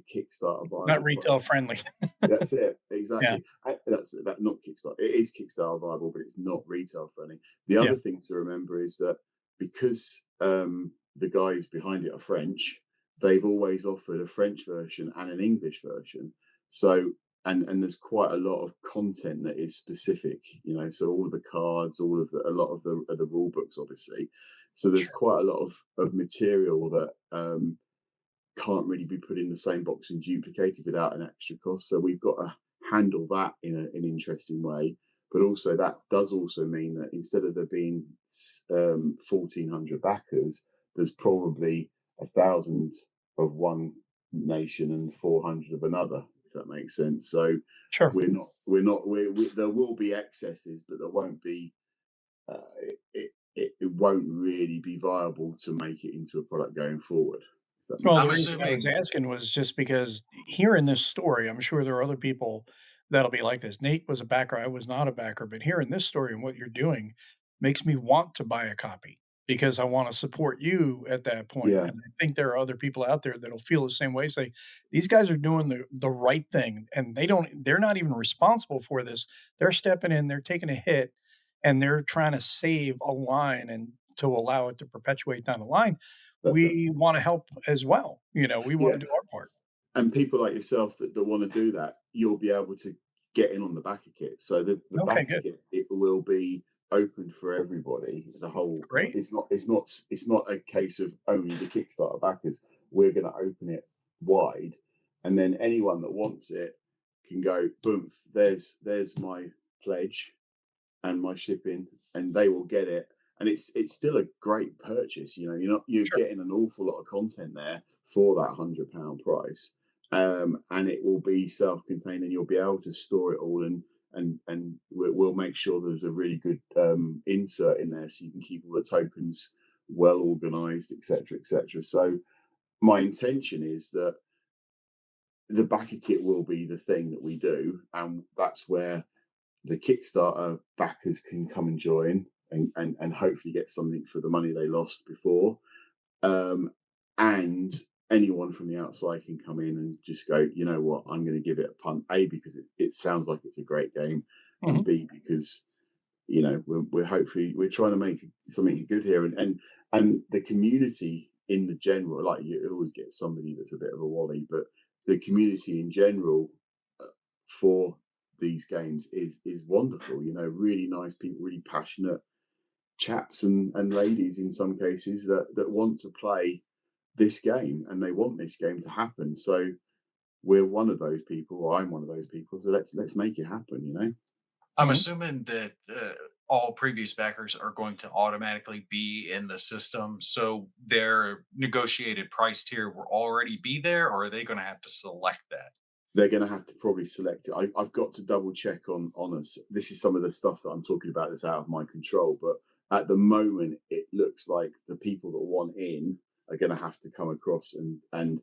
Kickstarter Not viable retail product. friendly. That's it, Yeah. exactly. That's that. Not Kickstarter. It is Kickstarter viable, but it's not retail friendly. The Yeah. other thing to remember is that, because the guys behind it are French, they've always offered a French version and an English version. So, and there's quite a lot of content that is specific. So all of the cards, a lot of the rule books, obviously. So there's Sure. quite a lot of material that can't really be put in the same box and duplicated without an extra cost. So we've got to handle that in an interesting way. But also, that does also mean that instead of there being 1,400 backers, there's probably 1,000 of one nation and 400 of another, if that makes sense. So Sure. there will be excesses, but there won't be. It won't really be viable to make it into a product going forward, if that Well, makes the I'm sense. reason I was assuming asking was just because hearing this story, I'm sure there are other people that'll be like this. Nate was a backer, I was not a backer, but hearing this story and what you're doing makes me want to buy a copy because I want to support you at that point. Yeah, And I think there are other people out there that'll feel the same way. Say, these guys are doing the right thing and they're not even responsible for this. They're stepping in, they're taking a hit, and they're trying to save a line and to allow it to perpetuate down the line. that's it. We wanna help as well, we Yeah, wanna do our part. and people like yourself that want to do that, you'll be able to get in on the backer kit. So the Okay, backer good. kit, it will be open for everybody. The whole Great. it's not a case of only the Kickstarter backers. We're going to open it wide, and then anyone that wants it can go boom. There's my pledge and my shipping, and they will get it. And it's still a great purchase. You're Sure. getting an awful lot of content there for that £100 price, and it will be self-contained, and you'll be able to store it all, and we'll make sure there's a really good insert in there, so you can keep all the tokens well organized, etc., etc. So my intention is that the backer kit will be the thing that we do, and that's where the Kickstarter backers can come and join, and hopefully get something for the money they lost before. um, and anyone from the outside can come in and just go, you know what, I'm going to give it a punt. A, because it sounds like it's a great game, and Mhm. B, because we're hopefully we're trying to make something good here, and the community in the general, like you always get somebody that's a bit of a wally, but the community in general for these games is wonderful. Really nice people, really passionate chaps and ladies in some cases that want to play this game, and they want this game to happen. So we're one of those people, or I'm one of those people. So let's make it happen. I'm Mhm. assuming that all previous backers are going to automatically be in the system, so their negotiated price tier will already be there, or are they going to have to select that? They're going to have to probably select it. I've got to double check on us. This is some of the stuff that I'm talking about that's out of my control. But at the moment, it looks like the people that want in are going to have to come across, and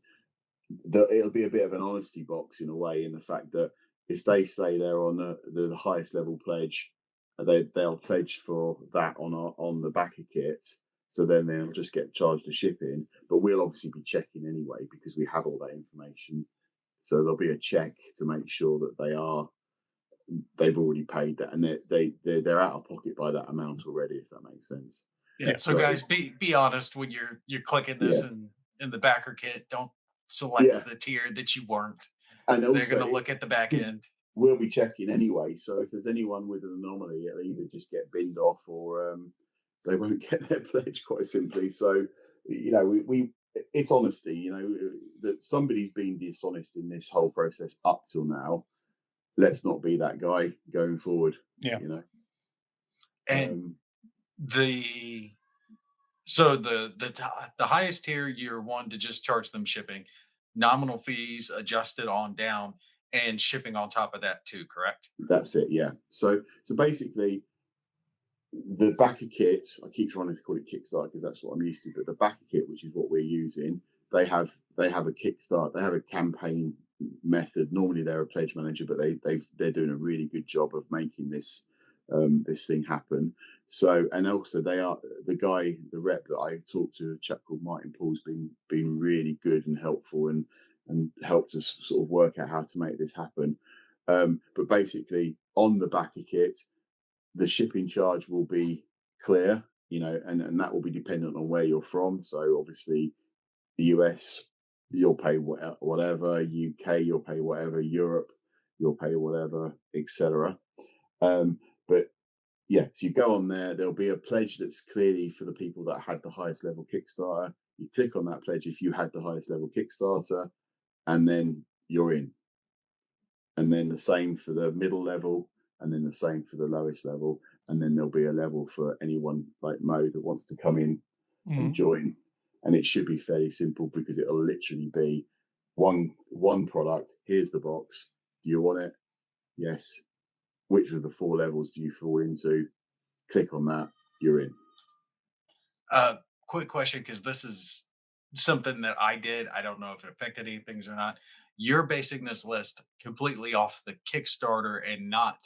it'll be a bit of an honesty box in a way, in the fact that if they say they're on the highest level pledge, they'll pledge for that on the backer kit. So then they'll just get charged a shipping. But we'll obviously be checking anyway because we have all that information. So there'll be a check to make sure that they've already paid that, and they're out of pocket by that amount already, if that makes sense. Yeah. Yeah. So So guys, be honest when you're clicking this yeah, in the backer kit. Don't select yeah, the tier that you weren't. and They're going also to look at the back because end. we'll be checking anyway. So if there's anyone with an anomaly, it'll either just get binned off, or they won't get their pledge, quite simply. So we it's honesty. That somebody's been dishonest in this whole process up till now. Let's not be that guy going forward. Yeah. You know. And Um, the so the highest tier you're one to just charge them shipping, nominal fees adjusted on down, and shipping on top of that too. Correct? that's it. Yeah. So basically, the backer kit, I keep trying to call it Kickstarter because that's what I'm used to, but the backer kit, which is what we're using, they have a kickstart, they have a campaign method. Normally they're a pledge manager, but they're doing a really good job of making this thing happen. So, and also they are the rep that I talked to, a chap called Martin Paul's been really good and helpful, and helped us sort of work out how to make this happen. But basically, on the backer kit, the shipping charge will be clear, and that will be dependent on where you're from. So obviously, the US, you'll pay whatever. UK, you'll pay whatever. Europe, you'll pay whatever, etc. But yeah, so you go on there. There'll be a pledge that's clearly for the people that had the highest level Kickstarter. You click on that pledge if you had the highest level Kickstarter, and then you're in. And then the same for the middle level, and then the same for the lowest level, and then there'll be a level for anyone like Mo that wants to come in and Mhm. join. And it should be fairly simple because it'll literally be one product. Here's the box. Do you want it? Yes. Which of the four levels do you fall into? Click on that. You're in. Uh, Quick question, because this is something that I did. I don't know if it affected any things or not. You're basing this list completely off the Kickstarter and not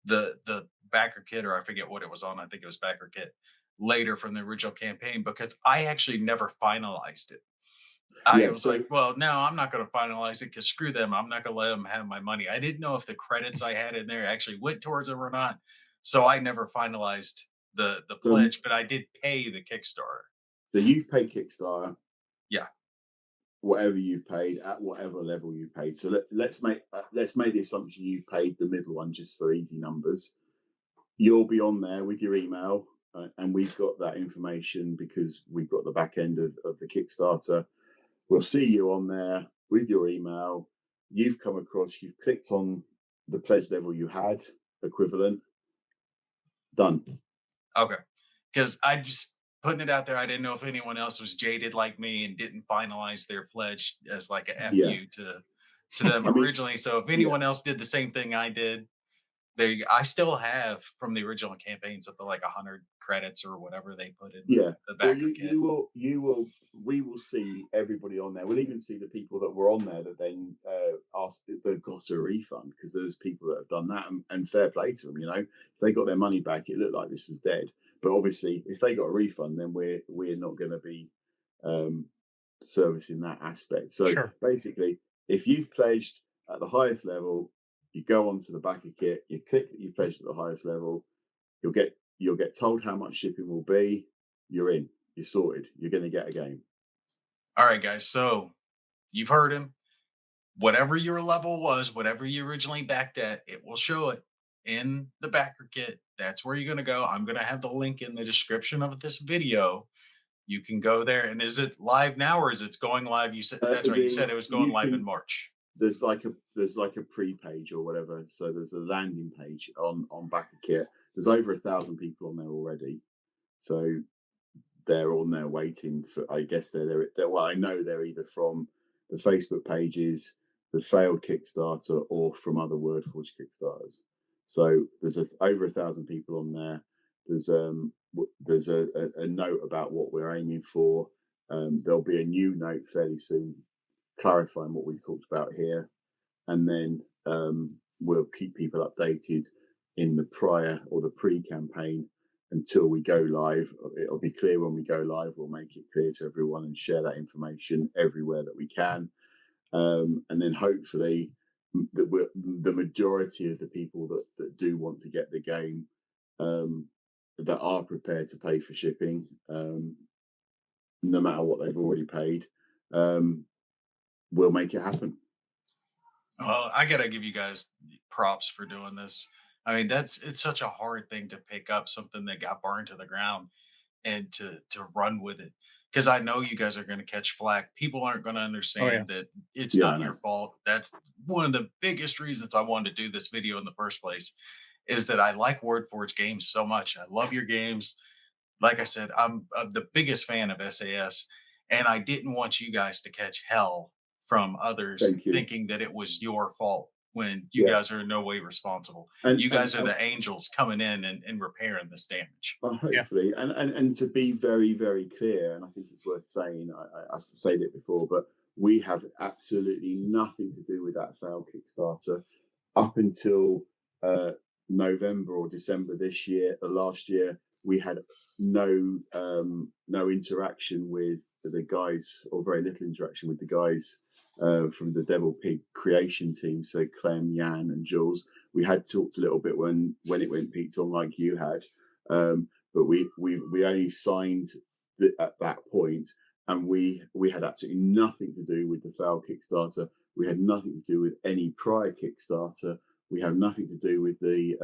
the backer kit, or I forget what it was on. I think it was backer kit later from the original campaign, because I actually never finalized it. I Yeah. was So like, well, no, I'm not going to finalize it because screw them. I'm not going to let them have my money. I didn't know if the credits I had in there actually went towards it or not. So I never finalized the so pledge, but I did pay the Kickstarter. so you've paid Kickstarter, Yeah. whatever you've paid at whatever level you paid. So let's make the assumption you've paid the middle one, just for easy numbers. You'll be on there with your email, and we've got that information because we've got the back end of the Kickstarter. We'll see you on there with your email. You've come across, you've clicked on the pledge level you had, equivalent, done. Okay. Because I just putting it out there, I didn't know if anyone else was jaded like me and didn't finalize their pledge as like a Yeah. fu to them I mean, originally. So if yeah, anyone else did the same thing I did, I still have from the original campaign something like 100 credits or whatever they put in yeah. the Well, backer kit. we will see everybody on there. We'll even see the people that were on there that then asked if they've got a refund, because there's people that have done that, and fair play to them. If they got their money back, it looked like this was dead. But obviously, if they got a refund, then we're not going to be um, service in that aspect. So Sure. basically, if you've pledged at the highest level, you go onto the Backerkit, you click that you pledged at the highest level, you'll get told how much shipping will be. You're in. You're sorted. You're going to get a game. All right, guys. So you've heard him. Whatever your level was, whatever you originally backed at, it will show it in the backer kit. That's where you're going to go. I'm going to have the link in the description of this video. You can go there. And is it live now or is it going live? You said that's right. You said The it was going you live in can March. there's like a pre-page or whatever. So there's a landing page on Backerkit. There's over 1,000 people on there already. So they're on there waiting for. I guess they're well. I know they're either from the Facebook pages, the failed Kickstarter, or from other WordForge Kickstarters. So there's over 1,000 people on there. There's a note about what we're aiming for. There'll be a new note fairly soon, clarifying what we've talked about here, and then we'll keep people updated in the prior or the pre-campaign until we go live. It'll be clear when we go live. We'll make it clear to everyone and share that information everywhere that we can. And then hopefully the majority of the people that do want to get the game, that are prepared to pay for shipping, no matter what they've already paid, will make it happen. Well, I gotta give you guys props for doing this. I mean, it's such a hard thing to pick up something that got burned to the ground and to run with it. Because I know you guys are going to catch flack. People aren't going to Oh yeah. understand that it's Yeah, I not your know. fault. That's one of the biggest reasons I wanted to do this video in the first place. Is that I like WordForge games so much. I love your games. Like I said, I'm the biggest fan of SAS, and I didn't want you guys to catch hell from others Thank you. thinking that it was your fault when you Yeah, guys are in no way responsible. and You and guys are the angels coming in and repairing this damage. Yeah. hopefully, and to be very very clear, and I think it's worth saying. I've said it before, but we have absolutely nothing to do with that failed Kickstarter up until uh, November or December this year. Last year, we had no interaction with the guys, or very little interaction with the guys from the Devil Pig creation team. So Clem, Jan, and Jules. We had talked a little bit when it went peaked on, like you had, but we only signed at that point, and we had absolutely nothing to do with the failed Kickstarter. We had nothing to do with any prior Kickstarter. We have nothing to do with the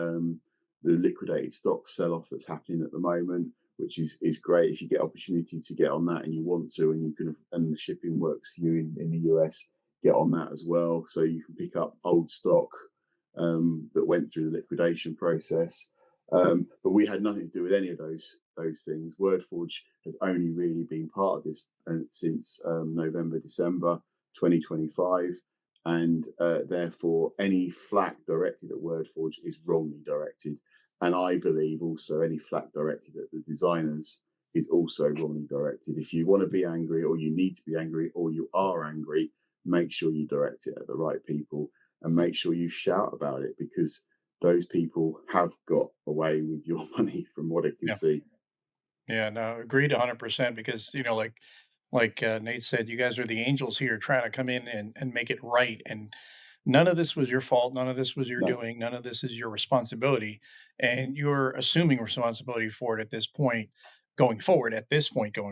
liquidated stock sell-off that's happening at the moment, which is great. If you get opportunity to get on that and you want to, and you can, and the shipping works for you in the US, get on that as well. So you can pick up old stock that went through the liquidation process. But we had nothing to do with any of those things. WordForge has only really been part of this since November, December 2025. And therefore, any flack directed at WordForge is wrongly directed. And I believe also any flack directed at the designers is also wrongly directed. If you want to be angry, or you need to be angry, or you are angry, make sure you direct it at the right people, and make sure you shout about it, because those people have got away with your money from what I can Yeah. see. Yeah, no, agreed 100% because, like Nate said, you guys are the angels here trying to come in and make it right. And none of this was your fault. None of this was your No. doing. None of this is your responsibility. And you're assuming responsibility for it at this point going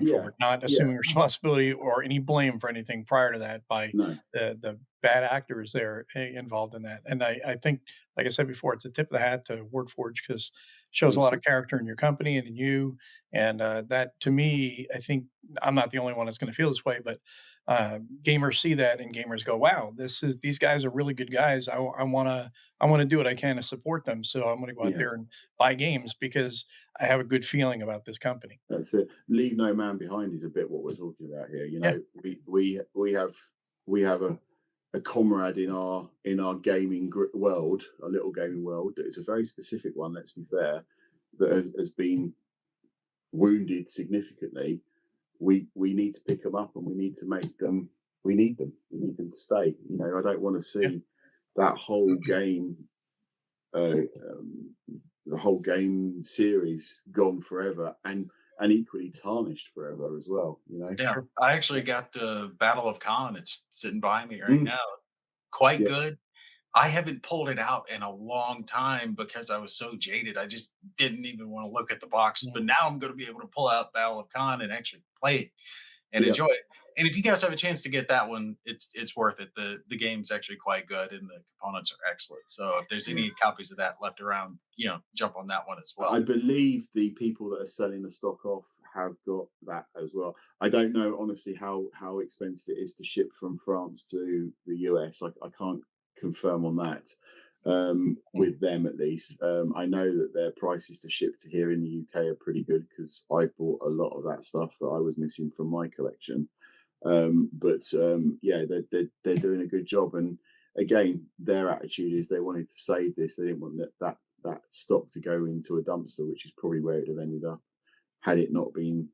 Yeah. forward, not Yeah. assuming responsibility or any blame for anything prior to that by No. the bad actors there involved in that. And I think, like I said before, it's a tip of the hat to WordForge because shows a Thank lot you. of character in your company and in you, and that to me, I think I'm not the only one that's going to feel this way, but gamers see that and gamers go, "Wow, these guys are really good guys. I want to do what I can to support them. So I'm going to go out Yeah. there and buy games because I have a good feeling about this company." That's it. Leave no man behind is a bit what we're talking about here. You Yeah, know, we have a comrade in our gaming world, a little gaming world. It's a very specific one. Let's be fair, that has been wounded significantly. We need to pick them up, and we need to make them. We need them. We need them to stay. You know, I don't want to yeah, see that whole game, uh, the whole game series gone forever. And and equally tarnished forever as well. You know. Yeah, Sure. I actually got the Battle of Khan. It's sitting behind me right Mm, now. Quite yeah, good. I haven't pulled it out in a long time because I was so jaded. I just didn't even want to look at the box. But Mm, now I'm going to be able to pull out Battle of Khan and actually play it and yeah, enjoy it. And if you guys have a chance to get that one, it's worth it. The game's actually quite good and the components are excellent. So if there's yeah. any copies of that left around, jump on that one as I well. believe the people that are selling the stock off have got that as well. I don't know honestly how expensive it is to ship from France to the US. I can't confirm on that mm, with them at least. I know that their prices to ship to here in the UK are pretty good because I bought a lot of that stuff that I was missing from my collection. But yeah, they're doing a good job. And again, their attitude is they wanted to save this. They didn't want that stock to go into a dumpster, which is probably where it would have ended up had it not been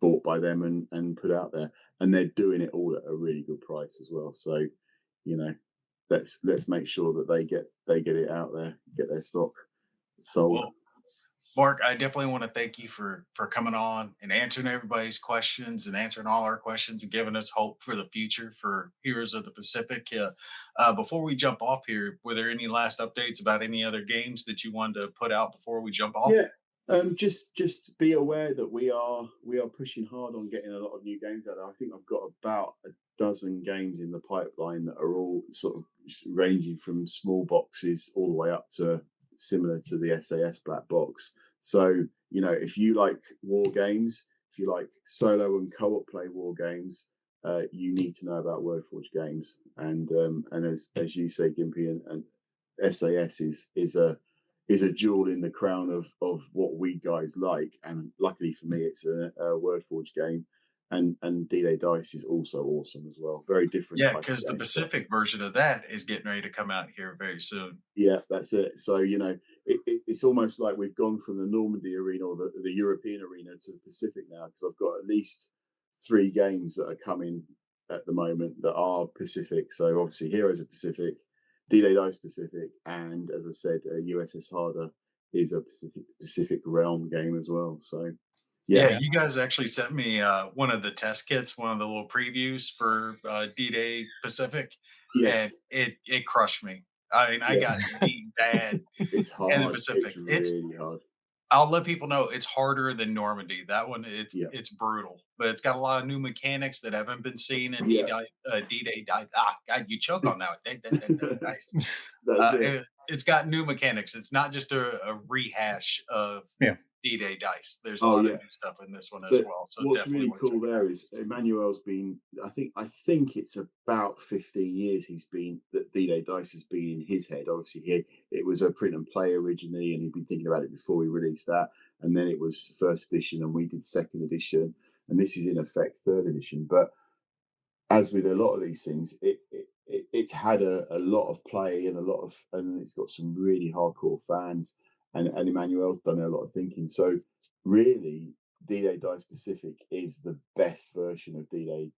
bought by them and put out there. And they're doing it all at a really good price as well. So, you know, let's make sure that they get it out there, get their stock sold. Well, Mark, I definitely want to thank you for coming on and answering everybody's questions and answering all our questions and giving us hope for the future for Heroes of the Pacific. Before we jump off here, were there any last updates about any other games that you wanted to put out before we jump off? Yeah. Just be aware that we are pushing hard on getting a lot of new games out there. I think I've got about a dozen games in the pipeline that are all sort of ranging from small boxes all the way up to similar to the SAS black box. So if you like war games, if you like solo and co-op play war games, you need to know about Wordforged games. And as you say, Gimpy, and SAS is a jewel in the crown of what we guys like. And luckily for me, it's a Wordforged game. And D-Day Dice is also awesome as well. Very different Yeah, type of because the game, but Pacific version of that is getting ready to come out here very soon. yeah, that's it. So it's almost like we've gone from the Normandy arena or the European arena to the Pacific now because I've got at least three games that are coming at the moment that are Pacific. So obviously, Heroes of Pacific, D-Day Dice Pacific, and as I said, USS Harder is a Pacific Realm game as well. So yeah, Yeah, yeah. you guys actually sent me one of the test kits, one of the little previews for D-Day Pacific, and yes, it crushed me. I mean, I got yes, beat bad it's in the hard. It's Pacific. really hard. I'll let people know it's harder than Normandy. That one, Yeah, it's brutal, but it's got a lot of new mechanics that haven't been seen in yeah, D-Day. God, you choke on that. Dice. that's it. It's got new mechanics. It's not just a rehash of Yeah. D-Day dice. There's a Oh lot of yeah. new stuff in this one as But well. So what's definitely really want to check cool it out. there is Emmanuel's been. I think it's about 15 years he's been that D-Day Dice has been in his head. Obviously, it was a print and play originally, and he'd been thinking about it before we released that. And then it was first edition, and we did second edition, and this is in effect third edition. But as with a lot of these things, it's had a lot of play and and it's got some really hardcore fans. And Emmanuel's done a lot of thinking. So really, D-Day Dice Pacific is the best version of D-Day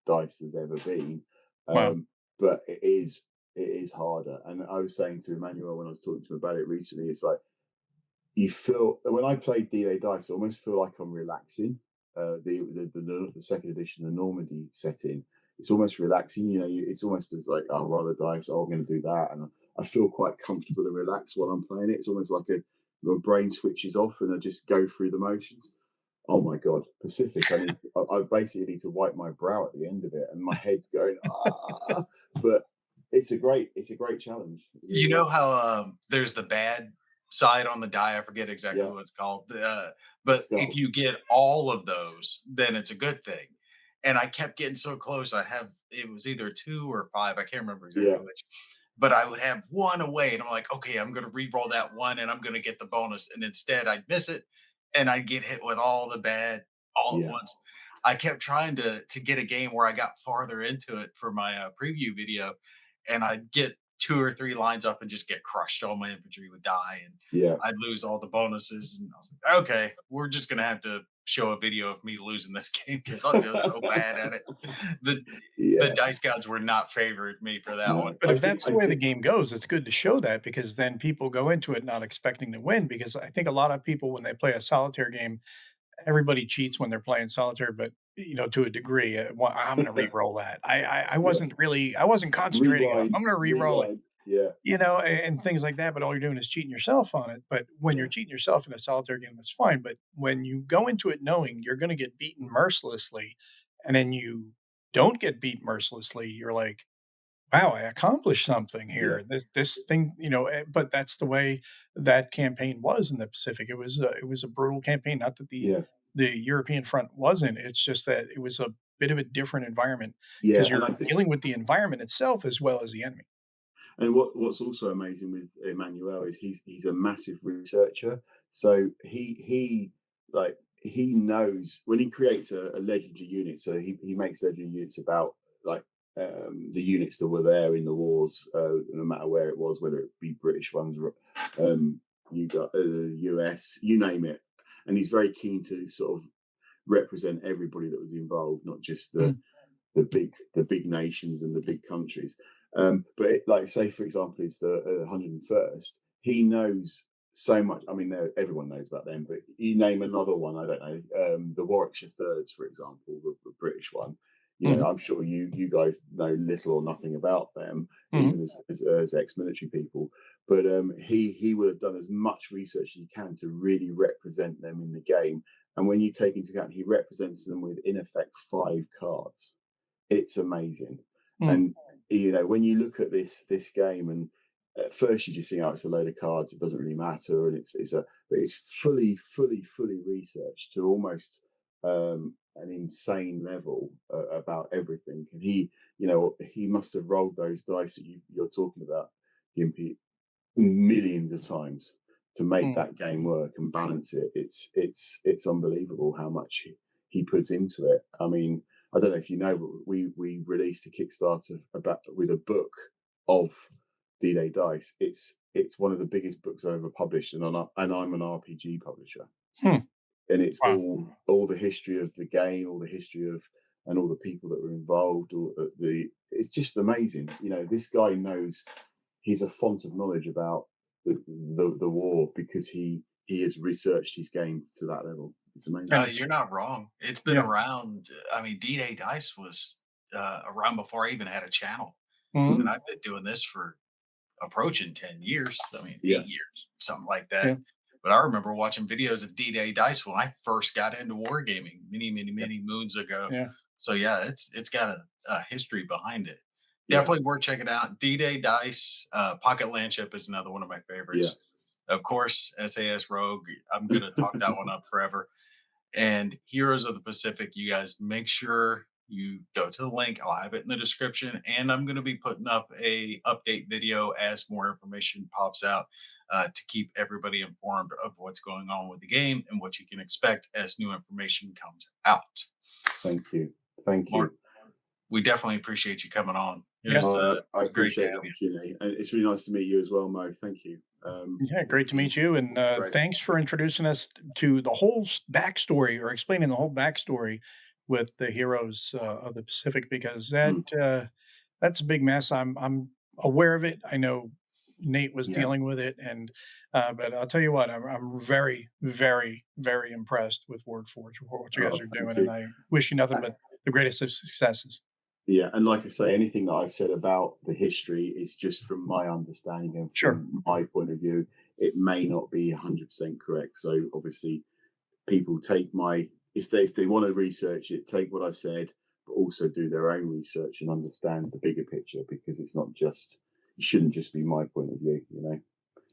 Dice there's ever been. Wow. But it is harder. And I was saying to Emmanuel when I was talking to him about it recently, it's like you feel when I play D-Day Dice, I almost feel like I'm relaxing. The second edition, the Normandy setting, it's almost relaxing. It's almost as like, oh, roll the dice. Oh, I'm going to do that, and I feel quite comfortable and relaxed while I'm playing it. It's almost like my brain switches off, and I just go through the motions. Oh my god, Pacific! I basically need to wipe my brow at the end of it, and my head's going ah. But it's a great challenge. It You really know is. how there's the bad side on the die. I forget exactly Yeah, what it's called. the But if skull. you get all of those, then it's a good thing. And I kept getting so close. It was either two or five. I can't remember Yeah, exactly which. But I would have one away, and I'm like, okay, I'm going to re-roll that one, and I'm going to get the bonus. And instead, I'd miss it, and I'd get hit with all the bad all at yeah, once. I kept trying to get a game where I got farther into it for my preview video, and I'd get two or three lines up and just get crushed. All my infantry would die, and yeah. I'd lose all the bonuses. And I was like, okay, we're just gonna have to show a video of me losing this game because I'm doing so bad at it. The the Yeah, dice gods were not favoring me for that one. no, But I if think that's I the way the think game goes, it's good to show that because then people go into it not expecting to win. Because I think a lot of people, when they play a solitaire game, everybody cheats when they're playing solitaire, but to a degree, I'm going to re-roll that. I Yeah. wasn't I wasn't concentrating enough. Rewind, I'm going to re-roll it. rewind. Yeah, And things like that. But all you're doing is cheating yourself on it. But when you're yeah, cheating yourself in a solitaire game, that's fine. But when you go into it knowing you're going to get beaten mercilessly, and then you don't get beat mercilessly, you're like, wow, I accomplished something yeah, here. This thing, but that's the way that campaign was in the Pacific. It was a brutal campaign. Not that the yeah, the European front wasn't. It's just that it was a bit of a different environment yeah. because And you're I think, dealing with the environment itself as well as the enemy. and what's also amazing with Emmanuel is he's a massive researcher. So he knows when he creates a legendary unit. So he makes legendary units about like the units that were there in the wars, no matter where it was, whether it be British ones or you got US, you name it. And he's very keen to sort of represent everybody that was involved, not just Mm, the big nations and the big countries. But like say for example, it's the 101st. He knows so much. I mean, everyone knows about them, but you name another one. I don't know. The Warwickshire Thirds, for example, the British one. mhm, I'm sure you guys know little or nothing about them, mhm, even as ex-military people. But he would have done as much research as he can to really represent them in the game. And when you take into account, he represents them with in effect 5 cards. It's amazing. mm, And when you look at this game, and at first you just think, oh, it's a load of cards. It doesn't really matter, and but it's fully researched to almost an insane level about everything. And he must have rolled those dice that you're talking about, Gimpy, millions of times to make mm. that game work and balance it. It's unbelievable how much he puts into it. I mean, I don't know if you know, but we released a Kickstarter about with a book of D-Day Dice. It's one of the biggest books I've ever published, and I'm an RPG publisher, Hmm. and it's Wow. all the history of the game, all the history of and all the people that were involved. All the It's just amazing. This guy knows. He's a font of knowledge about the war because he has researched his games to that level. It's amazing. And it's You're not wrong. It's been yeah. around. I mean, D-Day Dice was around before I even had a channel, Mhm. and Mm, I've been doing this for approaching 10 years. I mean, yeah, 8 years, something like Yeah. that. But I remember watching videos of D-Day Dice when I first got into wargaming Yeah. many moons ago. Yeah. So yeah, it's got a history behind it. yeah, Definitely worth checking out. D-Day Dice, Pocket Landship is another one of my yeah. favorites. Of course, SAS Rogue. I'm gonna talk that one up forever. And Heroes of the Pacific, you guys make sure you go to the link. I'll have it in the description, and I'm going to be putting up a update video as more information pops out to keep everybody informed of what's going on with the game and what you can expect as new information comes out. Thank you, thank Mark, you. we definitely appreciate you coming on. It Yeah. was I great to appreciate the have you. opportunity, and it's really nice to meet you as well, Mo. Thank you. Yeah, great to meet you, It's and great. thanks for introducing us to the whole backstory, or explaining the whole backstory with the heroes of the Pacific, because Mm, that's a big mess. I'm aware of it. I know Nate was yeah. dealing with it, and but I'll tell you what, I'm very, very, very impressed with Word Forge for what you guys Oh, are thank doing, and you. I wish you nothing Uh, but the greatest of successes. Yeah, and like I say, anything that I've said about the history is just from my understanding and Sure. from my point of view. It may not be 100% correct. So obviously, people take my if they want to research it, take what I said, but also do their own research and understand the bigger picture because it's not just it shouldn't just be my point of view.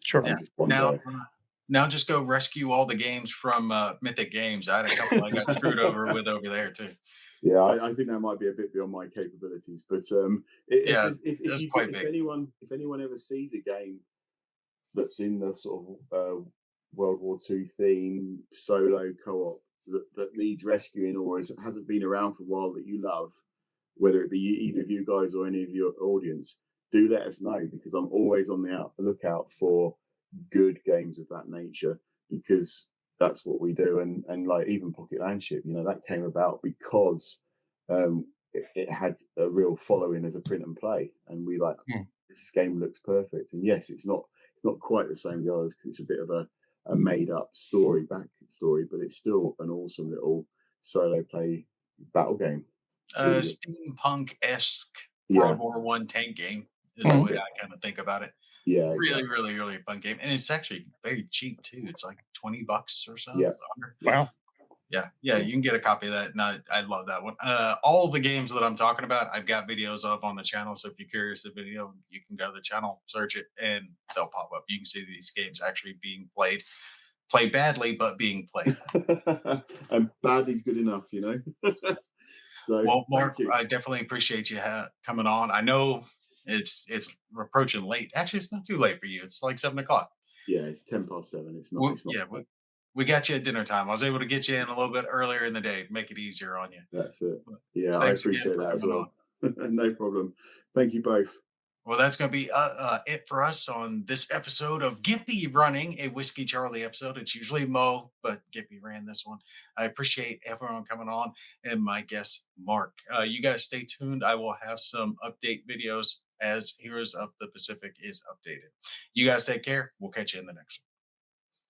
Sure. I'm Yeah. just one Now, guy. now just go rescue all the games from Mythic Games. I had a couple I got screwed over with over there too. Yeah, I think that might be a bit beyond my capabilities, but if Yeah, there's if that's you do, quite big. if anyone ever sees a game that's in the sort of World War II theme solo co-op that needs rescuing or hasn't been around for a while that you love, whether it be either of you guys or any of your audience, do let us know because I'm always on the lookout for good games of that nature because that's what we do. And like even Pocket Landship, that came about because it had a real following as a print and play, and we like Mm. this game looks perfect. And yes, it's not quite the same as the others because it's a bit of a made up story, back story, but it's still an awesome little solo play battle game. It's really good. Steampunk-esque World Yeah, War One tank game is the Mhm. that's way it. I kind of think about it. Yeah, Really, exactly. really, really fun game, and it's actually very cheap too. It's like $20 or so. Yeah, Under. Wow. Yeah, yeah, yeah. you can get a copy of that. And I love that one. All the games that I'm talking about, I've got videos of on the channel. So if you're curious, the video, you can go to the channel, search it, and they'll pop up. You can see these games actually being played badly, but being played. And bad is good enough, So Well, thank Mark, you. I definitely appreciate you coming on. I know it's approaching late. Actually, it's not too late for you. It's like 7 o'clock. Yeah, it's 7:10. It's not. We, It's not. yeah, we got you at dinner time. I was able to get you in a little bit earlier in the day to make it easier on you. That's it. But Yeah, I thanks again appreciate for that as coming on. well. No problem. Thank you both. Well, that's going to be it for us on this episode of Gimpy running a Whiskey Charlie episode. It's usually Mo, but Gimpy ran this one. I appreciate everyone coming on and my guest, Mark. You guys stay tuned. I will have some update videos as Heroes of the Pacific is updated. You guys take care. We'll catch you in the next one.